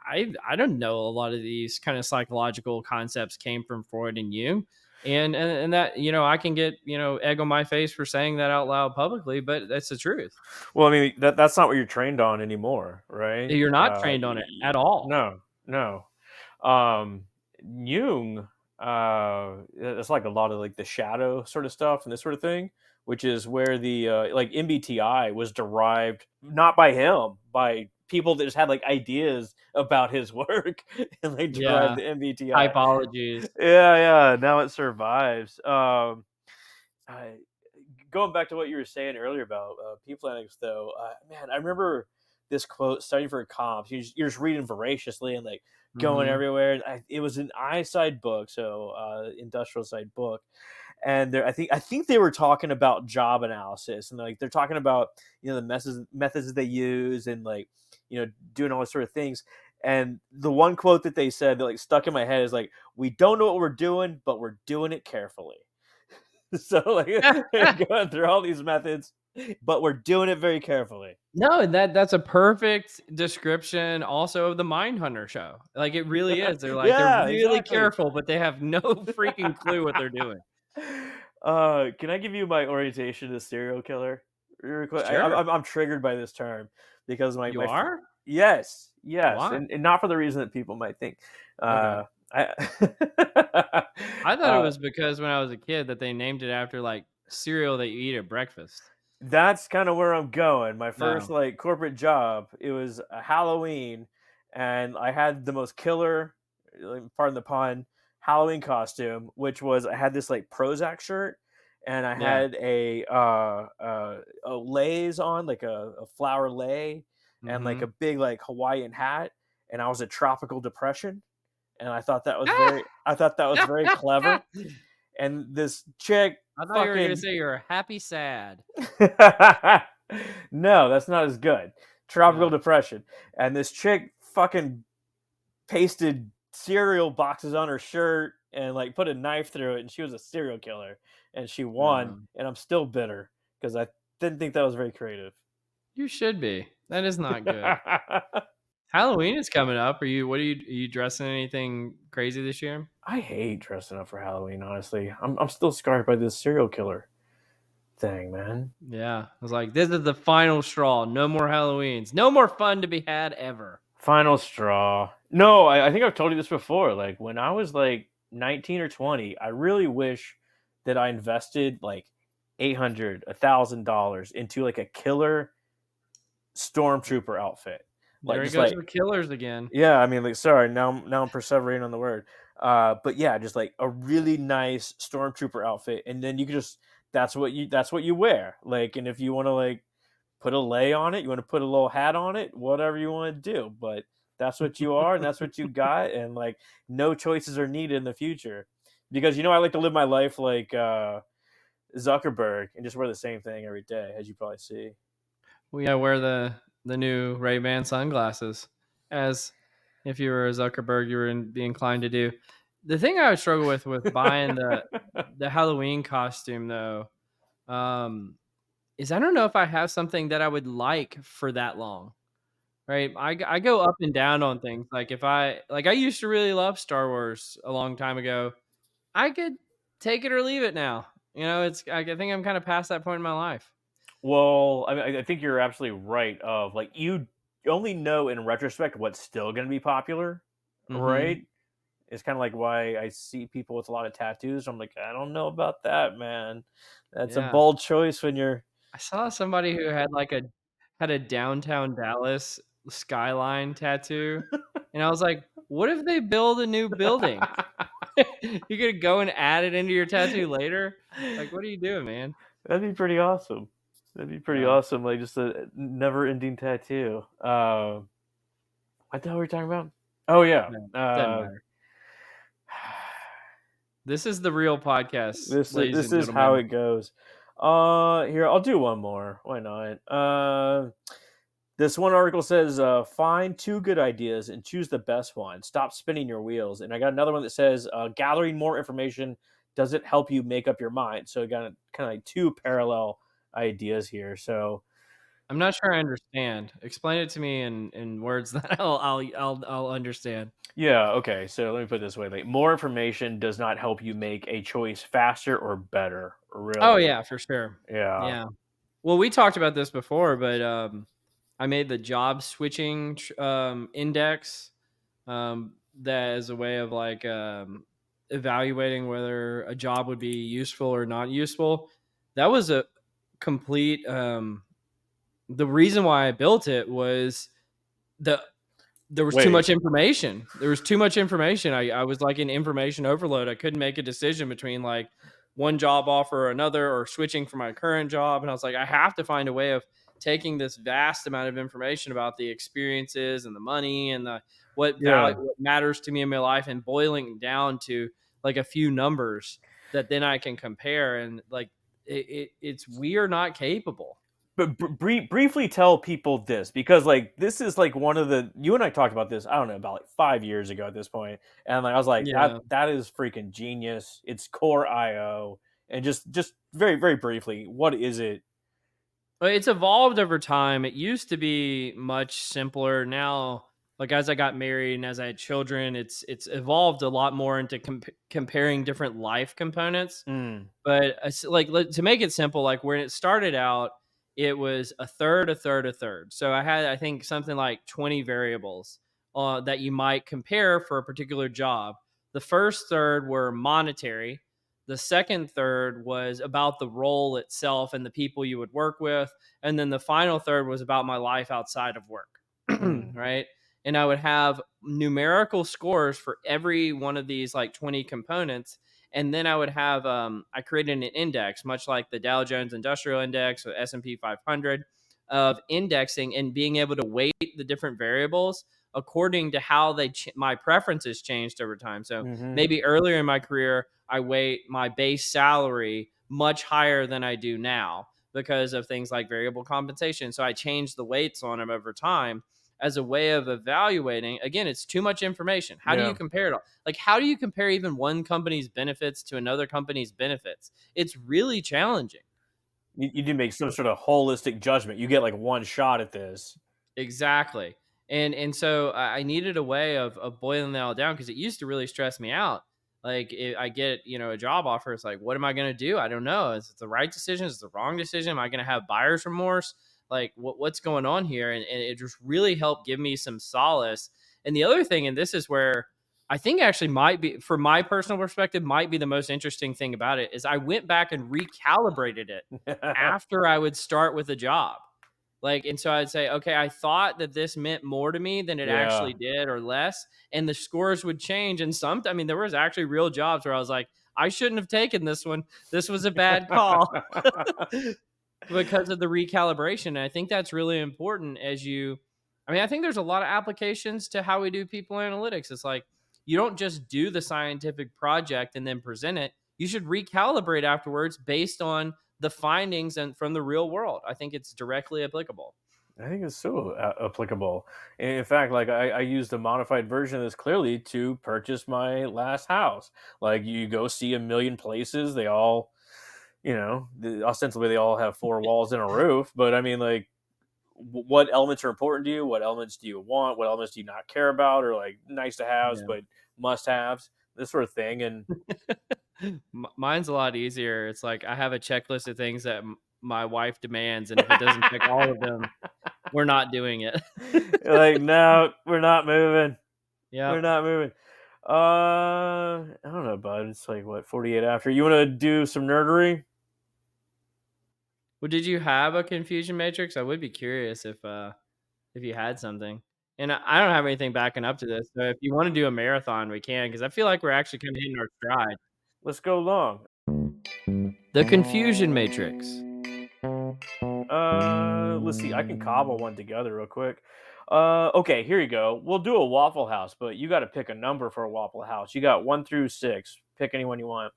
I don't know, a lot of these kind of psychological concepts came from Freud and Jung. And that, I can get, egg on my face for saying that out loud publicly, but that's the truth. Well, I mean that's not what you're trained on anymore, right? You're not trained on it at all. No, no. Um, Jung, it's like a lot of like the shadow sort of stuff and this sort of thing, which is where the like MBTI was derived not by him, by people that just had like ideas about his work and they derived Yeah, the MBTI. typologies. Yeah, yeah. Now it survives. I, Going back to what you were saying earlier about P-Planets, though, man, I remember this quote studying for comps. You're just reading voraciously and like going Mhm. everywhere. It was an I-side book, so industrial side book, and I think they were talking about job analysis and like they're talking about the methods that they use and like doing all those sort of things. And the one quote that they said that like stuck in my head is like, "We don't know what we're doing, but we're doing it carefully." So like going through all these methods, but we're doing it very carefully. No, and that's a perfect description also of the Mindhunter show. Like, it really is. They're Yeah, really exactly. careful, but they have no freaking clue what they're doing. Can I give you my orientation to serial killer? Real quick? Sure. I'm triggered by this term because You are? yes, yes, Why? and not for the reason that people might think. Okay. I I thought it uh, was because when I was a kid that they named it after, like, cereal that you eat at breakfast. That's kinda where I'm going. My first, No. like, corporate job, it was a Halloween, and I had the most killer, like, pardon the pun, Halloween costume, which was I had this, like, Prozac shirt, and I Yeah. had a leis on, like a flower lei, and, like, a Mhm. big, like, Hawaiian hat, and I was a tropical depression, and I thought that was very clever, and this chick I thought you were gonna fucking say you're happy sad. No, that's not as good. Tropical No. depression. And this chick fucking pasted cereal boxes on her shirt and like put a knife through it and she was a serial killer and she won No. and I'm still bitter because I didn't think that was very creative. You should be. That is not good. Halloween is coming up. Are you dressing anything crazy this year? I hate dressing up for Halloween, honestly. I'm still scarred by this serial killer thing, man. Yeah. I was like, this is the final straw. No more Halloweens. No more fun to be had ever. Final straw. No, I think I've told you this before. Like when I was like 19 or 20, I really wish that I invested like 800, $1,000 into like a killer stormtrooper outfit. Like There he just goes like with killers again. yeah, I mean like sorry, now I'm perseverating on the word. But yeah, just like a really nice stormtrooper outfit and then you could just that's what you wear. Like and if you want to like put a lei on it. You want to put a little hat on it, whatever you want to do. But that's what you are, and that's what you got, and like no choices are needed in the future. Because I like to live my life like Zuckerberg and just wear the same thing every day, as you probably see. We gotta wear the new Ray-Ban sunglasses, as if you were a Zuckerberg, you were be inclined to do. The thing I would struggle with buying the Halloween costume though, um, is I don't know if I have something that I would like for that long, right? I go up and down on things. Like if I used to really love Star Wars a long time ago. I could take it or leave it now. It's I think I'm kind of past that point in my life. Well, I think you're absolutely right. Of like you only know in retrospect what's still going to be popular, Mhm. right? It's kind of like why I see people with a lot of tattoos. I'm like, I don't know about that, man. That's a Yeah. bold choice when you're. I saw somebody who had a downtown Dallas skyline tattoo, and I was like, "What if they build a new building? You could go and add it into your tattoo later? Like, what are you doing, man?" That'd be pretty awesome. That'd be pretty Yeah. awesome. Like just a never-ending tattoo. What the hell were we talking about? Oh yeah. No, doesn't matter. This is the real podcast, ladies This and is how gentlemen. it goes. Here I'll do one more. Why not? This one article says, find two good ideas and choose the best one. Stop spinning your wheels. And I got another one that says, gathering more information doesn't help you make up your mind. So I got kind of like two parallel ideas here. So I'm not sure I understand. Explain it to me in words that I'll understand. yeah, okay. So let me put it this way: like more information does not help you make a choice faster or better. Oh, Really? yeah, for sure. Yeah. Yeah. Well, we talked about this before, but, I made the job switching index, that as a way of, like, evaluating whether a job would be useful or not useful. That was a complete, the reason why I built it was the there was too Wait. much information. There was too much information. I was like in information overload. I couldn't make a decision between like one job offer or another or switching from my current job. And I was like, I have to find a way of taking this vast amount of information about the experiences and the money and the what value Yeah. what matters to me in my life and boiling it down to like a few numbers that then I can compare and like it's we are not capable. But briefly tell people this because like this is like one of the you and I talked about this. I don't know about like 5 years ago at this point, and like I was like Yeah. that is freaking genius. It's Core IO, and just very briefly, what is it? Well, it's evolved over time. It used to be much simpler. Now, like as I got married and as I had children, it's evolved a lot more into comparing different life components. Mm, But like to make it simple, like when it started out, it was a third, a third, a third. So I had, I think, something like 20 variables that you might compare for a particular job. The first third were monetary. The second third was about the role itself and the people you would work with. And then the final third was about my life outside of work. mm, Right. And I would have numerical scores for every one of these like 20 components, and then I would have I created an index, much like the Dow Jones Industrial Index or S&P 500, of indexing and being able to weight the different variables according to how my preferences changed over time. So mm-hmm. maybe earlier in my career, I weight my base salary much higher than I do now because of things like variable compensation. So I changed the weights on them over time as a way of evaluating. Again, it's too much information. How do you Yeah, compare it all? Like, how do you compare even one company's benefits to another company's benefits? It's really challenging. you do make some sort of holistic judgment. You get like one shot at this. Exactly. And so I needed a way of boiling that all down because it used to really stress me out. Like I get a job offer, it's like what am I going to do? I don't know. Is it the right decision? Is it the wrong decision? Am I going to have buyer's remorse? Like what's going on here? And it just really helped give me some solace. And the other thing, and this is where I think actually might be, from my personal perspective, might be the most interesting thing about it is I went back and recalibrated it after I would start with a job. Like, and so I'd say, okay, I thought that this meant more to me than it Yeah. actually did or less. And the scores would change. And I mean, there was actually real jobs where I was like, I shouldn't have taken this one. This was a bad call because of the recalibration. And I think that's really important I mean, I think there's a lot of applications to how we do people analytics. It's like, you don't just do the scientific project and then present it. You should recalibrate afterwards based on the findings and from the real world. I think it's directly applicable. I think it's so applicable. In fact, like I used a modified version of this clearly to purchase my last house. Like you go see a million places, they all ostensibly they all have four walls and a roof, but I mean, like, what elements are important to you? What elements do you want? What elements do you not care about, or like nice to haves Yeah. but must haves? This sort of thing. And Mine's a lot easier. It's like I have a checklist of things that my wife demands, and if it doesn't check all of them, we're not doing it. you're like, no, we're not moving. We're Yep. not moving. I don't know, bud. It's like what, 48 after. You want to do some nerdery? Well, did you have a confusion matrix? I would be curious if you had something. And I don't have anything backing up to this. So if you want to do a marathon, we can, because I feel like we're actually kind of hitting our stride. Let's go long. The confusion matrix. Let's see. I can cobble one together real quick. Okay, here you go. We'll do a Waffle House, but you got to pick a number for a Waffle House. You got 1 through 6. Pick any one you want.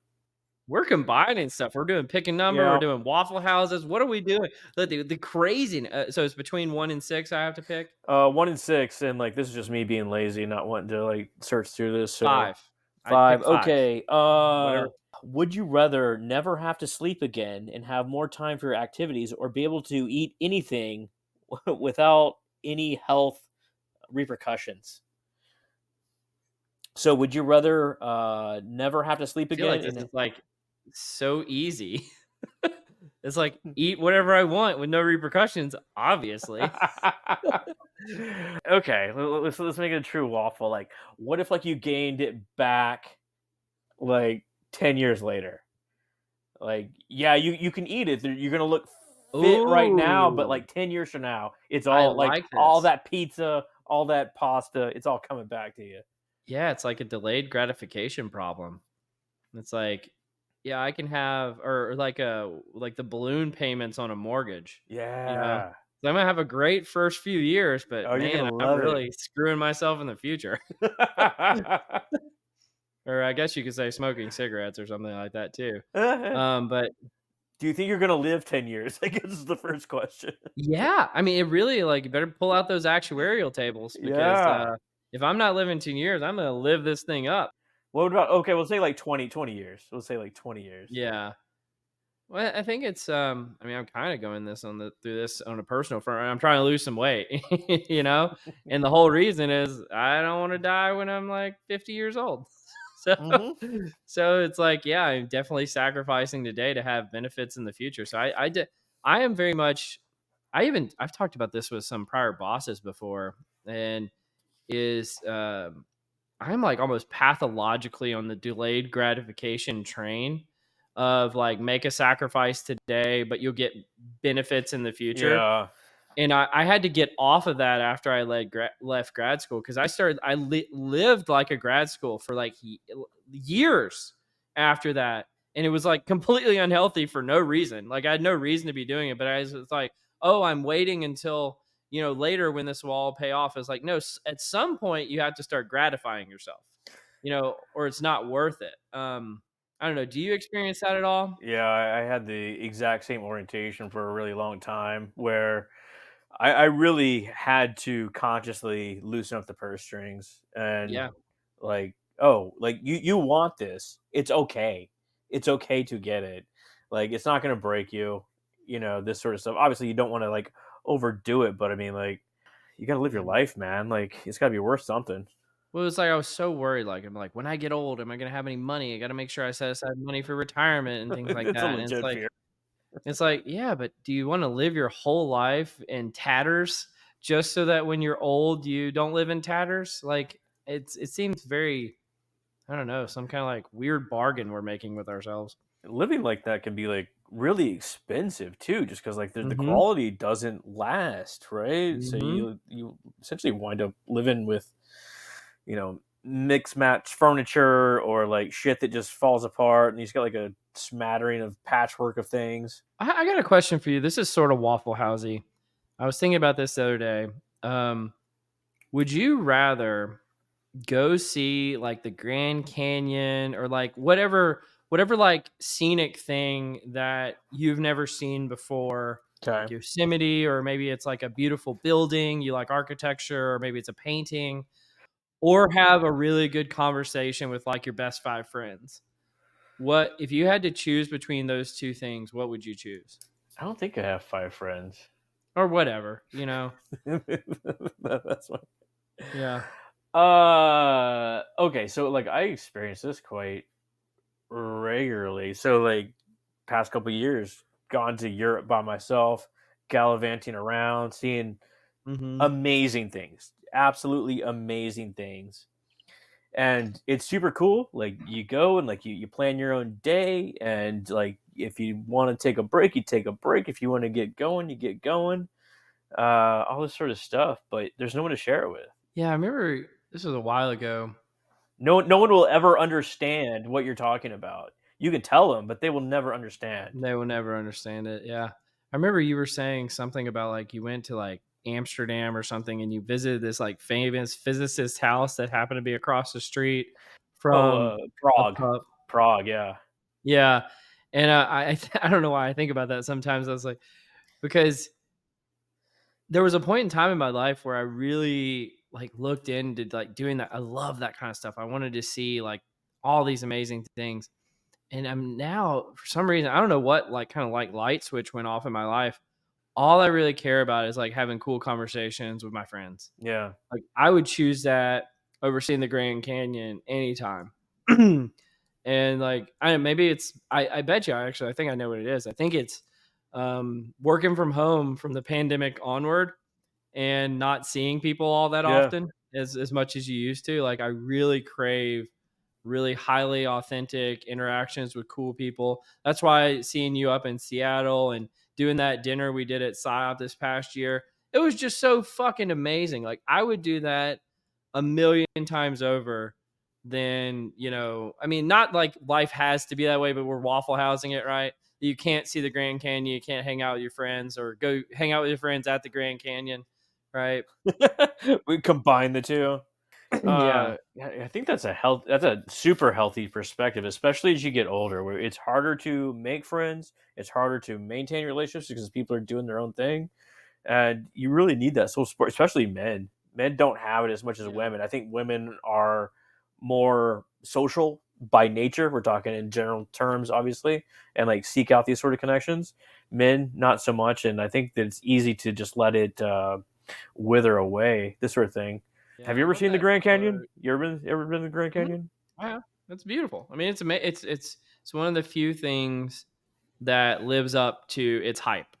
We're combining stuff. We're doing pick a number. We're Yeah. doing waffle houses. What are we doing? The crazy. So it's between 1 and 6. I have to pick 1 and 6, and like this is just me being lazy, not wanting to like search through this. So 5. I'd 5. pick 5. Okay. Whatever. Would you rather never have to sleep again and have more time for your activities, or be able to eat anything without any health repercussions? So, would you rather never have to sleep I feel like again? this And is like so easy. It's like eat whatever I want with no repercussions. Obviously. okay, let's make it a true waffle. Like, what if like you gained it back like 10 years later? Like, yeah, you can eat it. You're gonna look fit right now, but Ooh, like 10 years from now, it's I all like like all this. that pizza, all that pasta. It's all coming back to you. Yeah, it's like a delayed gratification problem. It's like, yeah, I can have or like the balloon payments on a mortgage, you know? Yeah. So I'm gonna have a great first few years, but Oh, you're man, gonna I'm love it. really screwing myself in the future. Or I guess you could say smoking cigarettes or something like that too. But Do you think you're gonna live 10 years? I guess is the first question. yeah, I mean, it really like you better pull out those actuarial tables because Yeah. if I'm not living 10 years, I'm gonna live this thing up. What about, okay, we'll say like 20 years. We'll say like 20 years. Yeah. Well, I think it's I mean, I'm kind of going this on the through this on a personal front. I'm trying to lose some weight, you know? And the whole reason is I don't want to die when I'm like 50 years old. So Mhm. so it's like, yeah, I'm definitely sacrificing today to have benefits in the future. So I am very much I've talked about this with some prior bosses before and is I'm like almost pathologically on the delayed gratification train of like make a sacrifice today, but you'll get benefits in the future. Yeah. And I had to get off of that after I left grad school because I lived like a grad school for like years after that. And it was like completely unhealthy for no reason. Like I had no reason to be doing it, but I was like, oh, I'm waiting until later when this will all pay off. It's like, no, at some point you have to start gratifying yourself, or it's not worth it. I don't know. Do you experience that at all? Yeah, I had the exact same orientation for a really long time where I really had to consciously loosen up the purse strings and Yeah. like, oh, like you want this. It's okay. It's okay to get it. Like it's not gonna break you, this sort of stuff. Obviously you don't want to like overdo it, but I mean like you gotta live your Yeah. life, man. Like it's gotta be worth something. Well, it's like I was so worried. Like I'm like, when I get old, am I gonna have any money? I got to make sure I set aside money for retirement and things like It's a that. And legit fear. it's like, yeah, but do you want to live your whole life in tatters just so that when you're old, you don't live in tatters? Like it seems very, I don't know, some kind of like weird bargain we're making with ourselves. Living like that can be like really expensive too, just because like the Mm-hmm. quality doesn't last, right? So Mm-hmm. you essentially wind up living with mix match furniture or like shit that just falls apart, and he's got like a smattering of patchwork of things. I got a question for you. This is sort of Waffle Housey. I was thinking about this the other day. Um, would you rather go see like the Grand Canyon or like whatever like scenic thing that you've never seen before, like Okay. Yosemite, or maybe it's like a beautiful building, you like architecture, or maybe it's a painting, or have a really good conversation with like your best 5 friends? What if you had to choose between those two things? What would you choose? I don't think I have 5 friends. Or whatever, That's my. Yeah. Okay, so like I experience this quite regularly. So like past couple years, gone to Europe by myself, gallivanting around, seeing Mhm. amazing things, absolutely amazing things. And it's super cool. Like you go and like you plan your own day, and like if you want to take a break, you take a break. If you want to get going, you get going. All this sort of stuff, but there's no one to share it with. Yeah, I remember this was a while ago. No one will ever understand what you're talking about. You can tell them, but they will never understand. They will never understand it. Yeah. I remember you were saying something about like you went to like Amsterdam or something and you visited this like famous physicist's house that happened to be across the street Oh, from a Prague, pub. Prague, yeah, Yeah. And I don't know why I think about that sometimes. I was like, because there was a point in time in my life where I really like looked into like doing that. I love that kind of stuff. I wanted to see like all these amazing things. And I'm now for some reason, I don't know what like kind of like light switch went off in my life. All I really care about is like having cool conversations with my friends. yeah. Like I would choose that over seeing the Grand Canyon anytime. And like maybe it's I bet you I think I know what it is. I think it's working from home from the pandemic onward and not seeing people all that Yeah. often as much as you used to. Like I really crave really highly authentic interactions with cool people. That's why seeing you up in Seattle and doing that dinner we did at PsyOp this past year, it was just so fucking amazing. Like I would do that a million times over than, I mean, not like life has to be that way, but we're waffle housing it, right? You can't see the Grand Canyon, you can't hang out with your friends or go hang out with your friends at the Grand Canyon, right? We combine the two. Yeah. Yeah, I think that's a super healthy perspective, especially as you get older, where it's harder to make friends, it's harder to maintain relationships because people are doing their own thing, and you really need that social support, especially men. Men don't have it as much as Yeah. women. I think women are more social by nature. We're talking in general terms, obviously, and like seek out these sort of connections. Men, not so much, and I think that it's easy to just let it wither away. This sort of thing. Yeah. Have you I ever love seen the that Grand Canyon? quote. You ever been to the Grand Mhm. Canyon? Yeah, that's beautiful. I mean, it's one of the few things that lives up to its hype.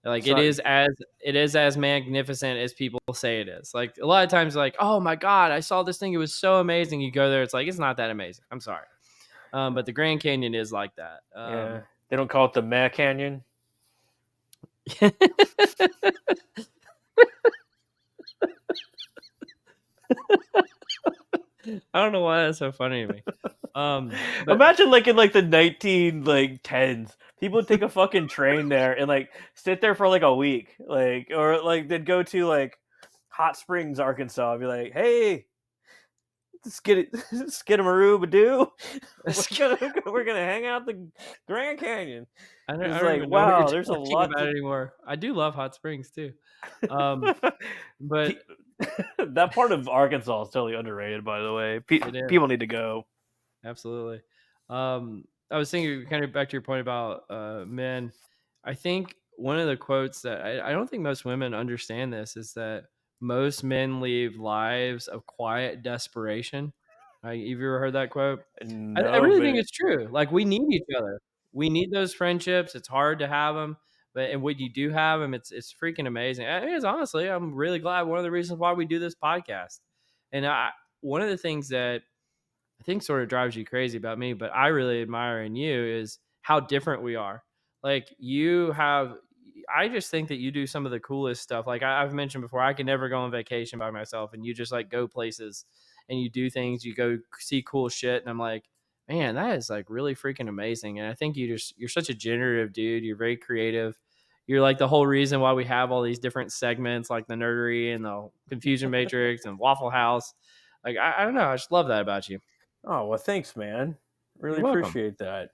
Like It's not. it is as magnificent as people say it is. Like a lot of times, like, oh my god, I saw this thing; it was so amazing. You go there, it's like it's not that amazing. I'm sorry, but the Grand Canyon is like that. Yeah, they don't call it the Meh Canyon. I don't know why that's so funny to me. But Imagine like in like the 19 people would take a fucking train there and like sit there for like a week, like or like they'd go to like Hot Springs, Arkansas, and be like, "Hey, skid it, skidamaroo badoo, we're gonna hang out the Grand Canyon." I It's don't like, even know what you're wow, there's a talking lot about to. anymore. I do love hot springs too. Um, but Pe- that part of Arkansas is totally underrated, by the way. it is. People need to go. Absolutely. I was thinking kind of back to your point about men. I think one of the quotes that I don't think most women understand this is that most men leave lives of quiet desperation. Have you ever heard that quote? I No, really but think it's true. Like we need each other. We need those friendships. It's hard to have them, but and when you do have them, it's freaking amazing. I mean, it's honestly, I'm really glad. One of the reasons why we do this podcast, and one of the things that I think sort of drives you crazy about me, but I really admire in you is how different we are. Like I just think that you do some of the coolest stuff. Like I've mentioned before, I can never go on vacation by myself, and you just like go places and you do things, you go see cool shit, and I'm like, man, that is like really freaking amazing. And I think you're such a generative dude. You're very creative. You're like the whole reason why we have all these different segments, like the nerdery and the confusion matrix and Waffle House. Like I don't know, I just love that about you. oh well, thanks, man. Really You're welcome. appreciate that.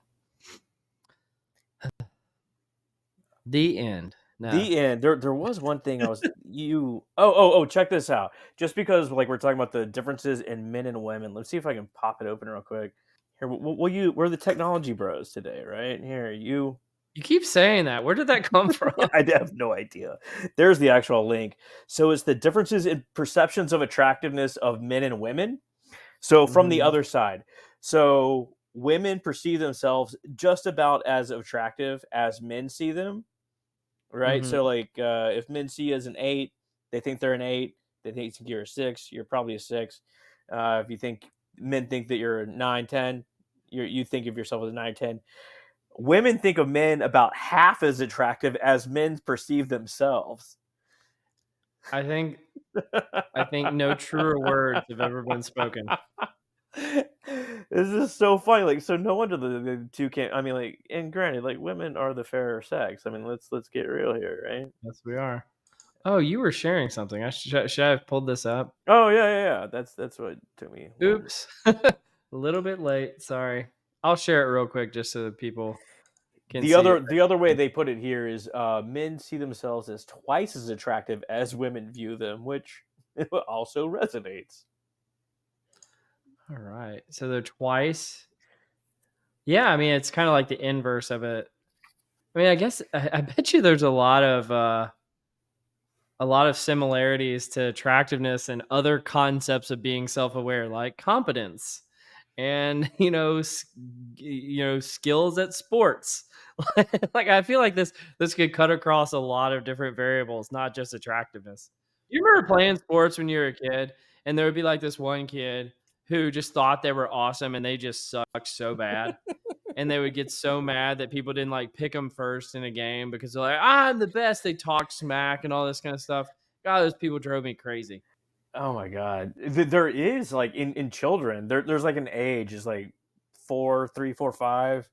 The end. No. The end. There was one thing I was you. Oh! Check this out. Just because like we're talking about the differences in men and women. Let's see if I can pop it open real quick. Here, we're the technology bros today, right? Here, you. You keep saying that. Where did that come from? I have no idea. There's the actual link. So it's the differences in perceptions of attractiveness of men and women. So from the Mhm. other side, so women perceive themselves just about as attractive as men see them, right? Mhm. So like if men see you as an 8, they think they're an 8. They think you're a 6. You're probably a 6. If you think men think that you're a 9, 10, you think of yourself as a 9, 10. Women think of men about half as attractive as men perceive themselves. I think I think no truer words have ever been spoken. This is so funny. Like, so no wonder the two can't. I mean, like, and granted, like, women are the fairer sex. I mean, let's get real here, right? Yes, we are. Oh, you were sharing something. Should I have pulled this up? Oh yeah, yeah, yeah. That's what took me longer. Oops. A little bit late. Sorry. I'll share it real quick just so that people can see it. The other way they put it here is men see themselves as twice as attractive as women view them, which also resonates. All right. So they're twice. Yeah, I mean it's kind of like the inverse of it. I mean, I guess I bet you there's a lot of similarities to attractiveness and other concepts of being self-aware, like competence and skills at sports. Like I feel like this could cut across a lot of different variables, not just attractiveness. You remember playing sports when you were a kid, and there would be like this one kid who just thought they were awesome and they just sucked so bad, and they would get so mad that people didn't like pick them first in a game because they're like, I'm the best. They talk smack and all this kind of stuff. God, those people drove me crazy. Oh my god, there is like in children there's like an age is like 4, 3, 4, 5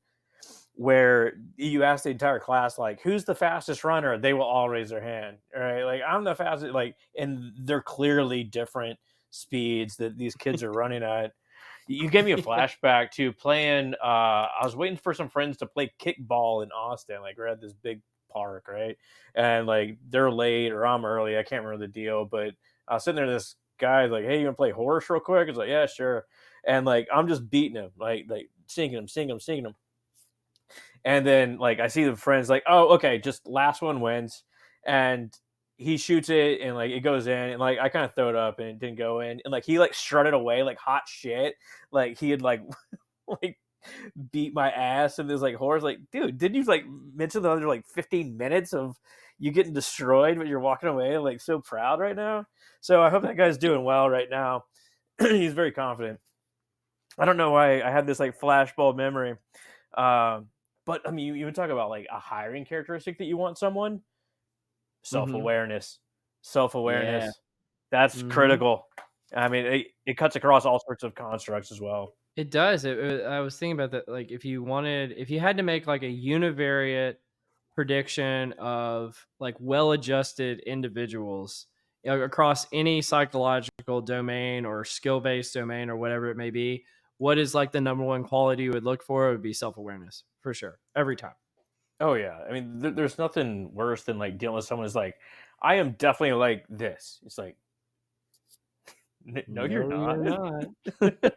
where you ask the entire class like who's the fastest runner, they will all raise their hand, right? Like I'm the fastest, like, and they're clearly different speeds that these kids are running at. You gave me a Yeah. flashback to playing. I was waiting for some friends to play kickball in Austin. Like we're at this big park, right? And like they're late or I'm early. I can't remember the deal, but I was sitting there. This guy's like, "Hey, you want to play horse real quick?" It's like, "Yeah, sure." And like I'm just beating him, like singing him, singing him, singing him. And then like I see the friends like, "Oh, okay, just last one wins." And he shoots it and like it goes in and like I kind of throw it up and it didn't go in and like he like strutted away like hot shit, like he had like like beat my ass and there's like horrors like, dude, didn't you like mention the other like 15 minutes of you getting destroyed but you're walking away like so proud right now? So I hope that guy's doing well right now. He's very confident. I don't know why I had this like flashbulb memory. um but I mean, you would talk about like a hiring characteristic that you want someone. Mm-hmm. Self-awareness. Yeah. Self-awareness. That's Mm-hmm. critical. I mean, it cuts across all sorts of constructs as well. It does. I was thinking about that. Like, if you had to make like a univariate prediction of like well-adjusted individuals, across any psychological domain or skill-based domain or whatever it may be, what is like the number one quality you would look for? It would be self-awareness for sure, every time. Oh yeah, I mean, there's nothing worse than like dealing with someone who's like, I am definitely like this. It's like, no, you're No, not. you're not.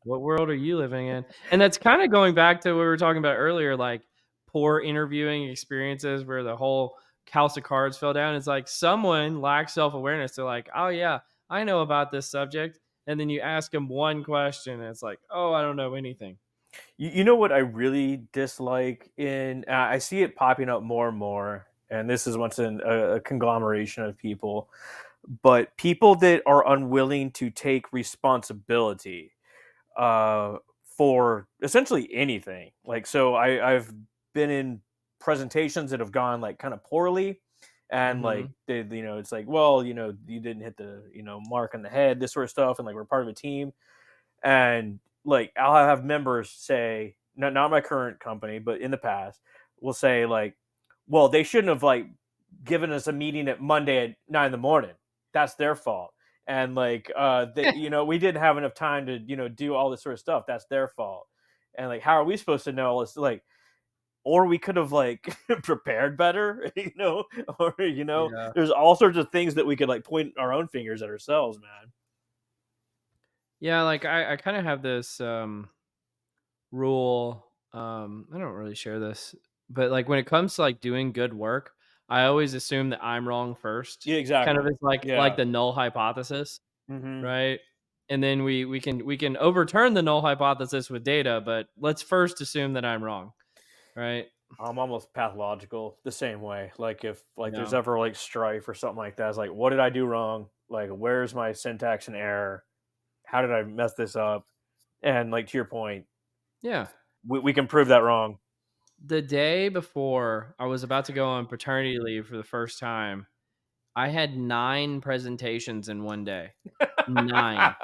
What world are you living in? And that's kind of going back to what we were talking about earlier, like poor interviewing experiences where the whole house of cards fell down. It's like someone lacks self awareness. They're like, oh, yeah, I know about this subject. And then you ask them one question, and it's like, oh, I don't know anything. You know what I really dislike in I see it popping up more and more, and this is once in a conglomeration of people, but people that are unwilling to take responsibility uh, for essentially anything. Like, so I've been in presentations that have gone like kind of poorly, and Mm-hmm. like it's like, well, you didn't hit the mark on the head, this sort of stuff, and like we're part of a team, and like I'll have members say, not my current company, but in the past, will say like, well, they shouldn't have like given us a meeting at Monday at 9 in the morning. That's their fault. And like that, we didn't have enough time to do all this sort of stuff. That's their fault. And like, how are we supposed to know all this? Like, or we could have like prepared better, or Yeah. there's all sorts of things that we could like point our own fingers at ourselves, man. Yeah. Like I kind of have this. rule. I don't really share this, but like when it comes to like doing good work, I always assume that I'm wrong first. Yeah, Kind of exactly. it's like Yeah. the null hypothesis, Hmm. right? And then we can overturn the null hypothesis with data, but let's first assume that I'm wrong, right? I'm almost pathological the same way. Like if like there's Yeah. ever like strife or something like that, it's like, what did I do wrong? Like, where's my syntax and error? How did I mess this up? And like to your point, Yeah. we can prove that wrong. The day before I was about to go on paternity leave for the first time, I had 9 presentations in one day. 9.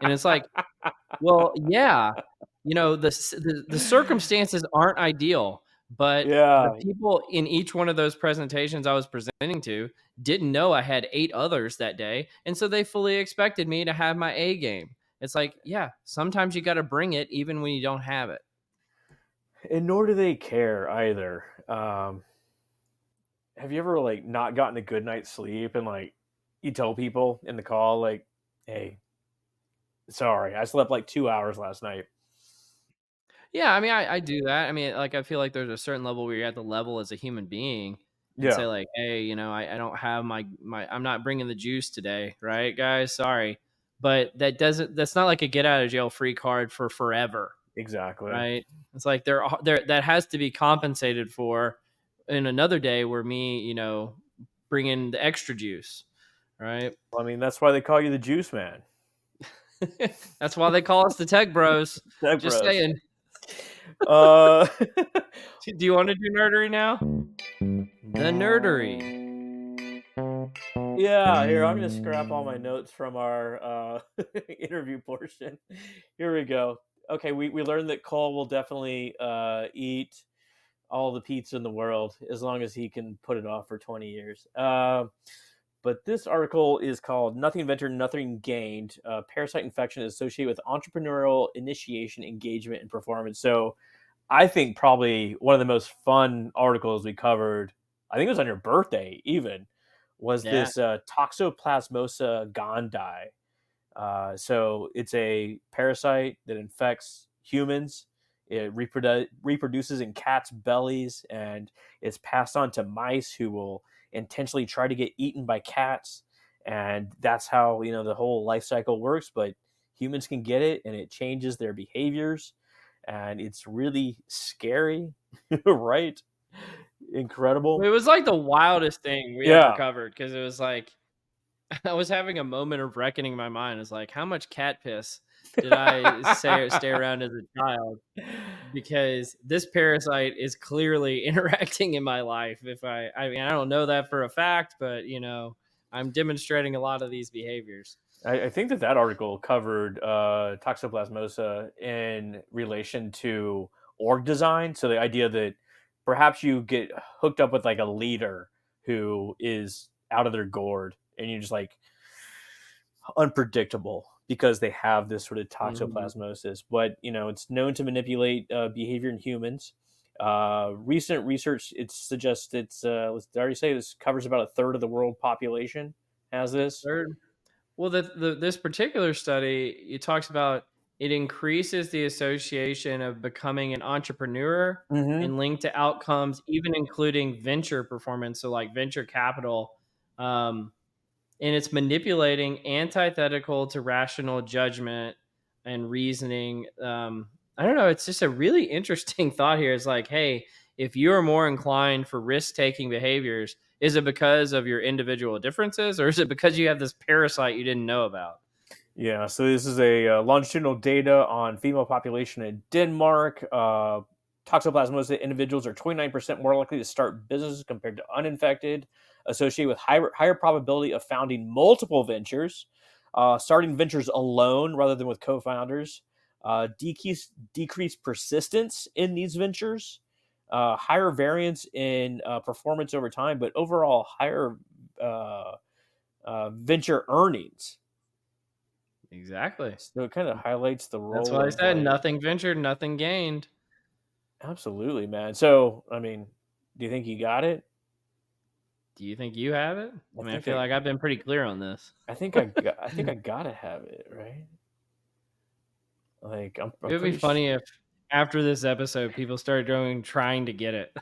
And it's like, well, yeah, the circumstances aren't ideal, but the Yeah, people in each one of those presentations I was presenting to didn't know I had 8 others that day, and so they fully expected me to have my A game. It's like, yeah, sometimes you gotta bring it even when you don't have it. and nor do they care either. Have you ever like not gotten a good night's sleep and like you tell people in the call like, "Hey, sorry, I slept like 2 hours last night." Yeah, I mean, I do that. I mean, like, I feel like there's a certain level where you're at the level as a human being and say Yeah, like, "Hey, I don't have I'm not bringing the juice today, right, guys? Sorry." But that's not like a get out of jail free card for forever, exactly. right? It's like there that has to be compensated for in another day where me, bring in the extra juice, right? Well, I mean, that's why they call you the juice man. That's why they call us the tech bros. Tech Just bros. saying. Uh, Do you want to do nerdery now? The nerdery. yeah, here, I'm gonna scrap all my notes from our interview portion. Here we go. Okay, we learned that Cole will definitely eat all the pizza in the world as long as he can put it off for 20 years. But this article is called Nothing Ventured, Nothing Gained. Parasite infection is associated with entrepreneurial initiation, engagement, and performance. So I think probably one of the most fun articles we covered, I think it was on your birthday even, was Yeah. this Toxoplasmosa gondii. So it's a parasite that infects humans. It reproduces in cats' bellies and is passed on to mice who will intentionally try to get eaten by cats. And that's how the whole life cycle works. But humans can get it, and it changes their behaviors, and it's really scary, right? It Incredible. was like the wildest thing we ever Yeah, covered because it was like I was having a moment of reckoning in my mind. It's like, how much cat piss did I stay around as a child? Because this parasite is clearly interacting in my life. I mean, I don't know that for a fact, but I'm demonstrating a lot of these behaviors. I think that article covered toxoplasmosa in relation to org design. So the idea that perhaps you get hooked up with like a leader who is out of their gourd, and you're just like unpredictable because they have this sort of Mhm. toxoplasmosis. But it's known to manipulate behavior in humans. Recent research it suggests did I already say this covers about a third of the world population has this. Third, well, this particular study it talks about it increases the association of becoming an entrepreneur Mm-hmm. and linked to outcomes, even including venture performance. So, like venture capital, um, and it's manipulating antithetical to rational judgment and reasoning. I don't know. It's just a really interesting thought here. It's like, hey, if you are more inclined for risk taking behaviors, is it because of your individual differences or is it because you have this parasite you didn't know about? Yeah, so this is a longitudinal data on female population in Denmark. Toxoplasmosis individuals are 29% more likely to start businesses compared to uninfected, associated with higher probability of founding multiple ventures, starting ventures alone rather than with co-founders, decreased persistence in these ventures, higher variance in performance over time, but overall higher uh, venture earnings. Exactly. So it kind of highlights the That's role why I of said like, nothing ventured, nothing gained. absolutely, man. So, I mean, do you think you got it? Do you think you have it? I I mean, I think feel like I've been pretty clear on this. I think I gotta have it, right? Like, I'm It would be pretty sure. funny if after this episode, people started trying to get it.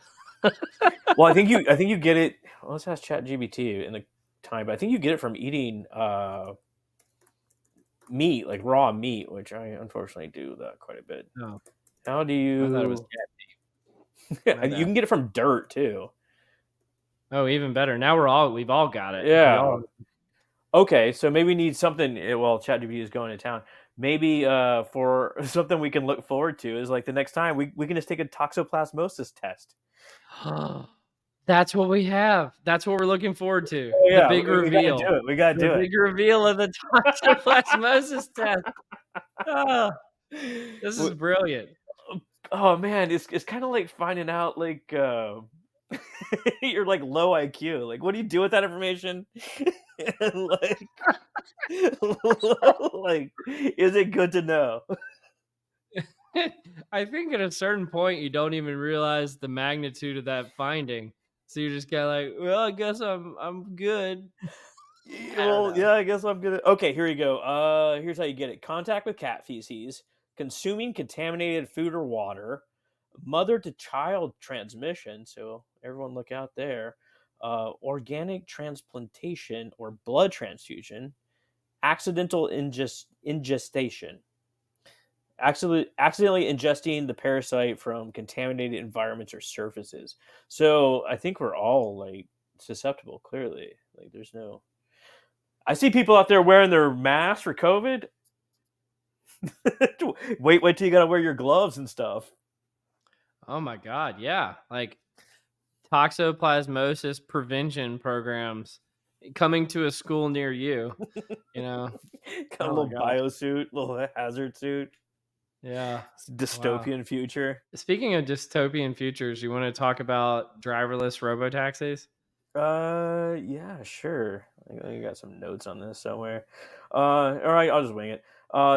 Well, I think you get it. Well, let's ask ChatGPT in the time, but I think you get it from eating meat, like raw meat, which I unfortunately do that quite a bit. Oh, How do I thought it was you? cat meat. My You bad. can get it from dirt too. Oh, even better. Now we've all got it. We Yeah. all Okay, so maybe we need something. Well, ChatGPT is going to town. Maybe for something we can look forward to is like the next time we can just take a toxoplasmosis test. That's what we have. That's what we're looking forward to. Oh, The yeah, big we gotta reveal. do it. We gotta The do big reveal of the toxoplasmosis test. Oh, this is it. brilliant. Oh man, it's kind of like finding out like you're like low IQ. Like, what do you do with that information? And, like, like, is it good to know? I think at a certain point you don't even realize the magnitude of that finding. So you're just kind of like, well, I guess I'm good. I don't Well, know. yeah, I guess I'm gonna. Okay, here you go. Here's how you get it: contact with cat feces, consuming contaminated food or water, mother to child transmission. So everyone look out there. Organic transplantation or blood transfusion, accidental ingestation, accidentally ingesting the parasite from contaminated environments or surfaces. So I think we're all like susceptible. Clearly, like there's no. I see people out there wearing their masks for COVID. Wait till you gotta wear your gloves and stuff. Oh my God. Yeah. Like toxoplasmosis prevention programs coming to a school near you, you know? Got a Oh my little gosh. biosuit, little hazard suit. Yeah. Wow. Dystopian future. Speaking of dystopian futures, you want to talk about driverless robotaxis? Yeah, sure. I got some notes on this somewhere. All right, I'll just wing it.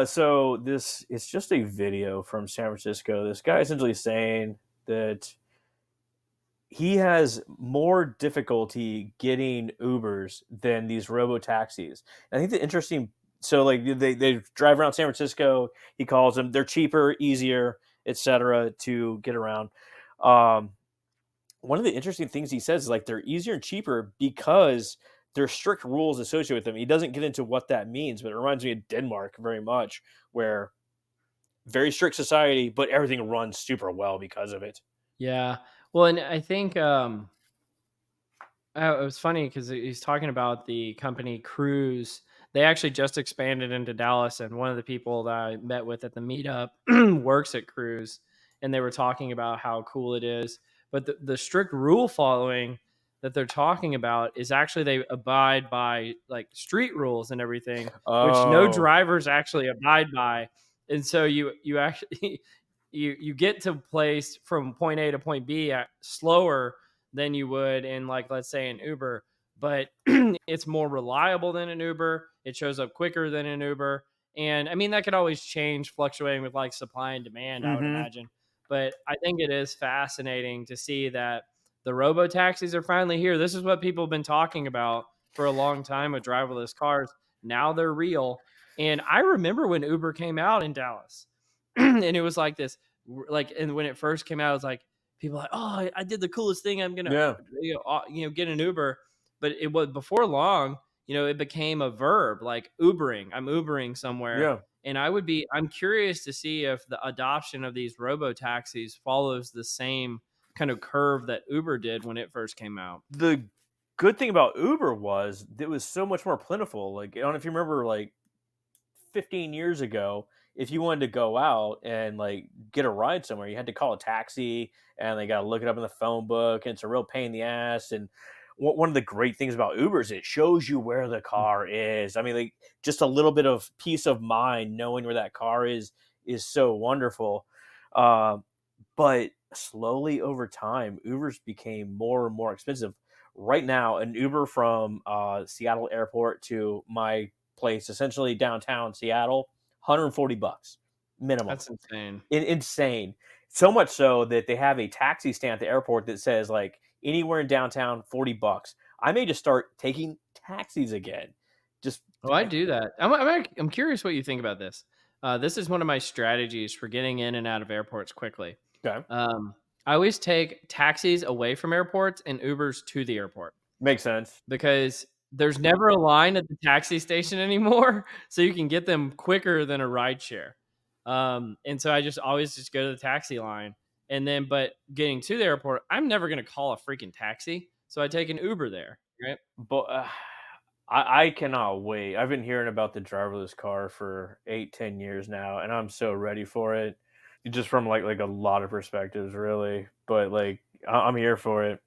So this it's just a video from San Francisco. This guy essentially saying that he has more difficulty getting Ubers than these robo taxis. I think the interesting, so like they drive around San Francisco. He calls them. They're cheaper, easier, etc. to get around. Um, One of the interesting things he says is like they're easier and cheaper because there's strict rules associated with them. He doesn't get into what that means, but it reminds me of Denmark very much, where very strict society, but everything runs super well because of it. Yeah. Well, and I think it was funny because he's talking about the company Cruise. They actually just expanded into Dallas, and one of the people that I met with at the meetup works at Cruise, and they were talking about how cool it is. But the strict rule following that they're talking about is actually they abide by like street rules and everything, which no Oh, drivers actually abide by. And so you actually you get to place from point A to point B slower than you would in, like, let's say an Uber, but it's more reliable than an Uber. It shows up quicker than an Uber. And I mean, that could always change fluctuating with like supply and demand, I would mm-hmm. imagine. But I think it is fascinating to see that the robo taxis are finally here. This is what people have been talking about for a long time with driverless cars. Now they're real. And I remember when Uber came out in Dallas and it was like this, like, and when it first came out, it was like, people like, oh, I did the coolest thing. I'm gonna, Yeah, get an Uber. But it was before long, it became a verb like Ubering. I'm Ubering somewhere, yeah. and I'm curious to see if the adoption of these robo taxis follows the same kind of curve that Uber did when it first came out. The good thing about Uber was it was so much more plentiful. Like, I don't know if you remember, like 15 years ago, if you wanted to go out and like get a ride somewhere, you had to call a taxi and they got to look it up in the phone book, and it's a real pain in the ass. And one of the great things about Uber is it shows you where the car is. I mean, like just a little bit of peace of mind knowing where that car is so wonderful. Uh, but slowly over time, Ubers became more and more expensive. Right now, an Uber from Seattle Airport to my place, essentially downtown Seattle, $140 minimum. That's insane. Insane. So much so that they have a taxi stand at the airport that says like anywhere in downtown, $40. I may just start taking taxis again. Just Oh, I do that. I'm curious what you think about this. This is one of my strategies for getting in and out of airports quickly. Okay. Um, I always take taxis away from airports and Ubers to the airport Makes sense. because there's never a line at the taxi station anymore, so you can get them quicker than a ride share. And so I just always just go to the taxi line, and then but getting to the airport, I'm never gonna call a freaking taxi, so I take an Uber there, right? But I cannot wait. I've been hearing about the driverless car for 8, 10 years now, and I'm so ready for it. Just from like a lot of perspectives, really. But like I'm here for it.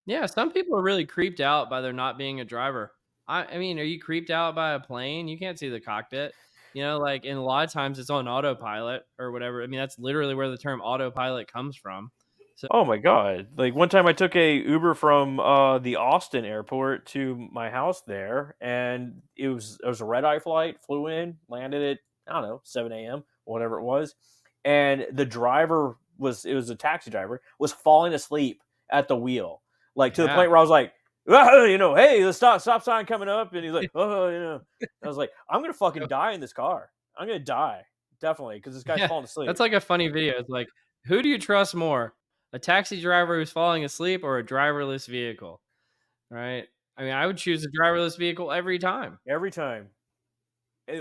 Yeah, some people are really creeped out by there not being a driver. I mean, are you creeped out by a plane? You can't see the cockpit. You know, like, and a lot of times it's on autopilot or whatever. I mean, that's literally where the term autopilot comes from. So, Oh my god! Like one time, I took a Uber from the Austin airport to my house there, and it was a red eye flight. Flew in, landed at I don't know 7 a.m. whatever it was, and the driver was it was a taxi driver was falling asleep at the wheel, like to the yeah. point where I was like, "Ah, hey, the stop sign coming up," and he's like, I was like, I'm gonna fucking die in this car. I'm gonna die definitely because this guy's Yeah. falling That's asleep. like a funny video. It's like, who do you trust more? A taxi driver who's falling asleep or a driverless vehicle? Right? I mean, I would choose a driverless vehicle every time. Every time.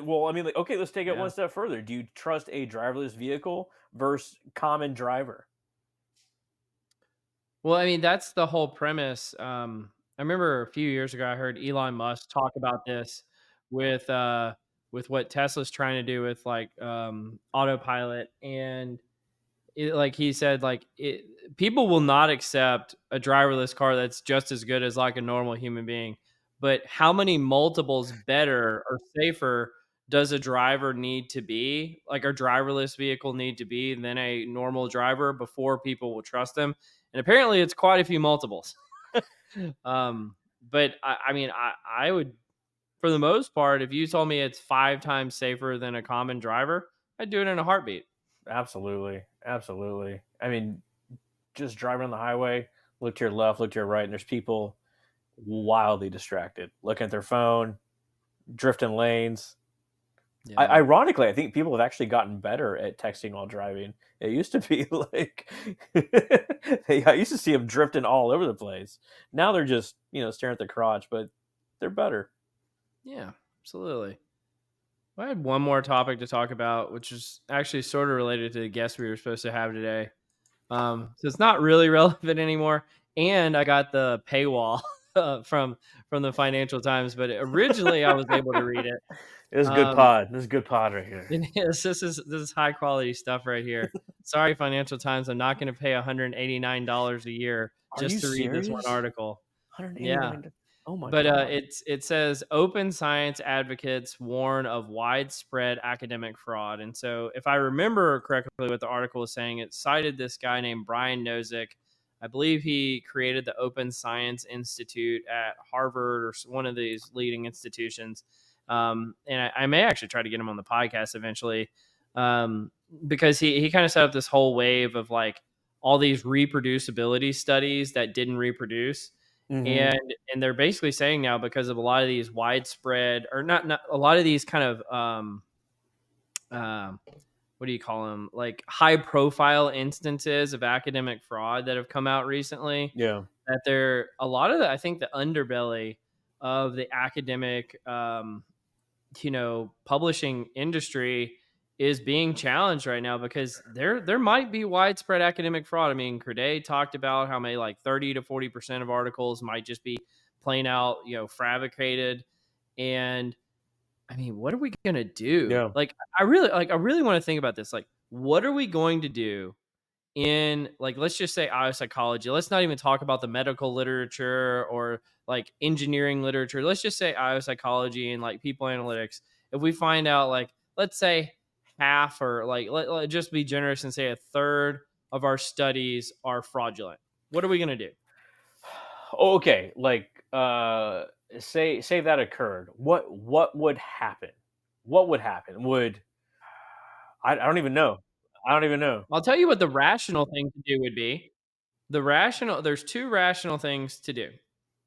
Well, I mean, like, okay, let's take it one Yeah. step further. Do you trust a driverless vehicle versus common driver? Well, I mean, that's the whole premise. I remember a few years ago, I heard Elon Musk talk about this with with what Tesla's trying to do with like autopilot, and like he said, people will not accept a driverless car that's just as good as like a normal human being. But how many multiples better or safer does a driver need to be, like a driverless vehicle need to be than a normal driver before people will trust them? And apparently, it's quite a few multiples. But I mean, I would, for the most part, if you told me it's 5 times safer than a common driver, I'd do it in a heartbeat. Absolutely. Absolutely. I mean, just driving on the highway, look to your left, look to your right, and there's people wildly distracted, looking at their phone, drifting lanes. Yeah. Ironically, I think people have actually gotten better at texting while driving. It used to be like I used to see them drifting all over the place. Now they're just staring at the crotch, but they're better. Yeah, absolutely. Well, I had one more topic to talk about, which is actually sort of related to the guest we were supposed to have today. So it's not really relevant anymore. And I got the paywall from the Financial Times, but originally I was able to read it. This is good Um, pod. This is good pod right here. and yes, this is high quality stuff right here. Sorry, Financial Times, I'm not going to pay $189 a year Are you just to read this one serious? article. Yeah, 189. Oh my but god. it says open science advocates warn of widespread academic fraud, and so if I remember correctly, what the article was saying, it cited this guy named Brian Nozick. I believe he created the Open Science Institute at Harvard or one of these leading institutions. And I may actually try to get him on the podcast eventually, um, because he kind of set up this whole wave of like all these reproducibility studies that didn't reproduce, Mhm. and they're basically saying now, because of a lot of these widespread, or not a lot of these kind of um what do you call them, like high profile instances of academic fraud that have come out recently, Yeah. that they're a lot of the, I think the underbelly of the academic publishing industry is being challenged right now, because there might be widespread academic fraud. I mean, Crede talked about how many, like 30 to 40% of articles might just be plain out, fabricated. And I mean, what are we gonna do? Yeah. Like, I really want to think about this. Like, what are we going to do in, like, let's just say psychology. Let's not even talk about the medical literature or like engineering literature. Let's just say psychology and like people analytics. If we find out, like, let's say half, or like let just be generous and say a third of our studies are fraudulent, what are we gonna do? Okay, like say that occurred. What would happen? What would happen? I don't even know. I don't even know. I'll tell you what the rational thing to do would be. There's two rational things to do.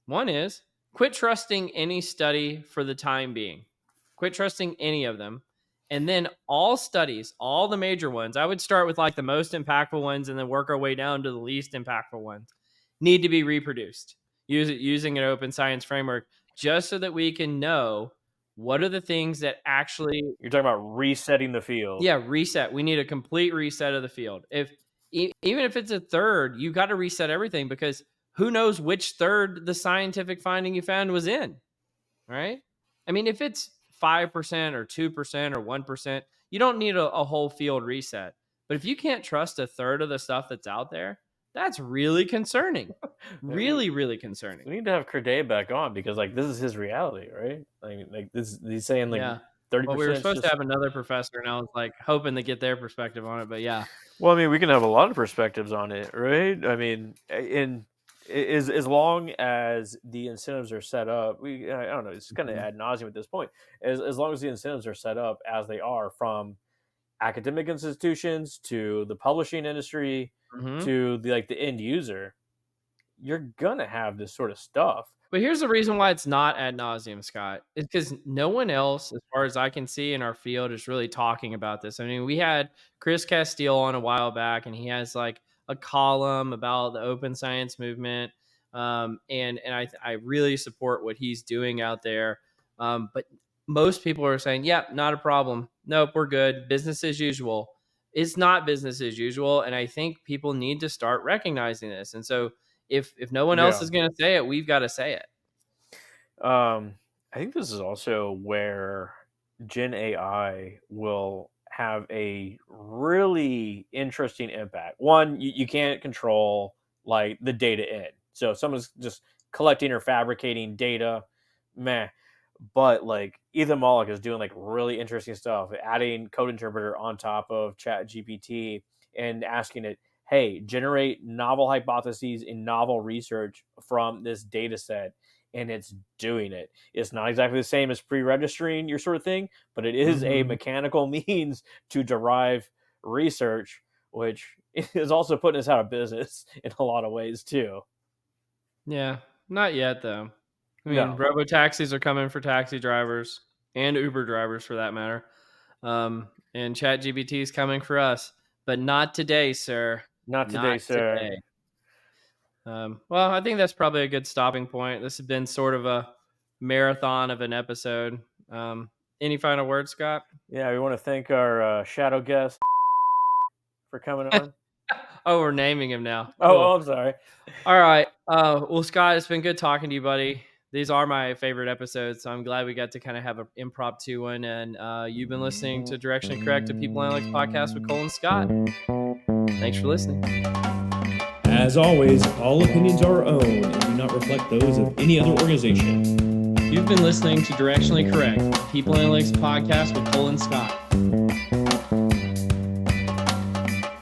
One is quit trusting any study for the time being. Quit trusting any of them. And then all studies, all the major ones, I would start with like the most impactful ones and then work our way down to the least impactful ones, need to be reproduced using an open science framework, just so that we can know what are the things that actually. You're talking about resetting the field. Yeah, reset. We need a complete reset of the field. Even if it's a third, you got to reset everything, because who knows which third the scientific finding you found was in, right? I mean, if it's 5% or 2% or 1%, you don't need a whole field reset. But if you can't trust a third of the stuff that's out there, that's really concerning. Really, really concerning. We need to have Corday back on, because like this is his reality, right? Like this, he's saying like 30%. Well, we were supposed to have another professor, and I was like hoping to get their perspective on it, but yeah. Well, I mean, we can have a lot of perspectives on it, right? I mean, as long as the incentives are set up, I don't know, it's kind of ad nauseum at this point. As long as the incentives are set up as they are, from academic institutions to the publishing industry to the end user, you're gonna have this sort of stuff. But here's the reason why it's not ad nauseum, Scott. It's because no one else, as far as I can see in our field, is really talking about this. I mean, we had Chris Castile on a while back, and he has like a column about the open science movement. And I really support what he's doing out there. But most people are saying, yeah, not a problem. Nope, we're good. Business as usual. It's not business as usual. And I think people need to start recognizing this. And so if no one else is going to say it, we've got to say it. I think this is also where Gen AI will have a really interesting impact. One, you can't control like the data in. So if someone's just collecting or fabricating data, meh. But like Ethan Mollick is doing like really interesting stuff, adding code interpreter on top of Chat GPT and asking it, hey, generate novel hypotheses and novel research from this data set. And it's doing it. It's not exactly the same as pre-registering your sort of thing, but it is a mechanical means to derive research, which is also putting us out of business in a lot of ways too. Yeah, not yet though. I mean, robo taxis are coming for taxi drivers and Uber drivers for that matter. And ChatGPT is coming for us, but not today, sir. Not today, sir. Today. Well, I think that's probably a good stopping point. This has been sort of a marathon of an episode. Any final words, Scott? Yeah, we want to thank our shadow guest for coming on. Oh, we're naming him now. Cool. Oh, I'm sorry. All right. Well, Scott, it's been good talking to you, buddy. These are my favorite episodes, so I'm glad we got to kind of have an impromptu one. And you've been listening to Directionally Correct, a People Analytics podcast with Cole and Scott. Thanks for listening. As always, all opinions are our own and do not reflect those of any other organization. You've been listening to Directionally Correct, People Analytics podcast with Cole and Scott.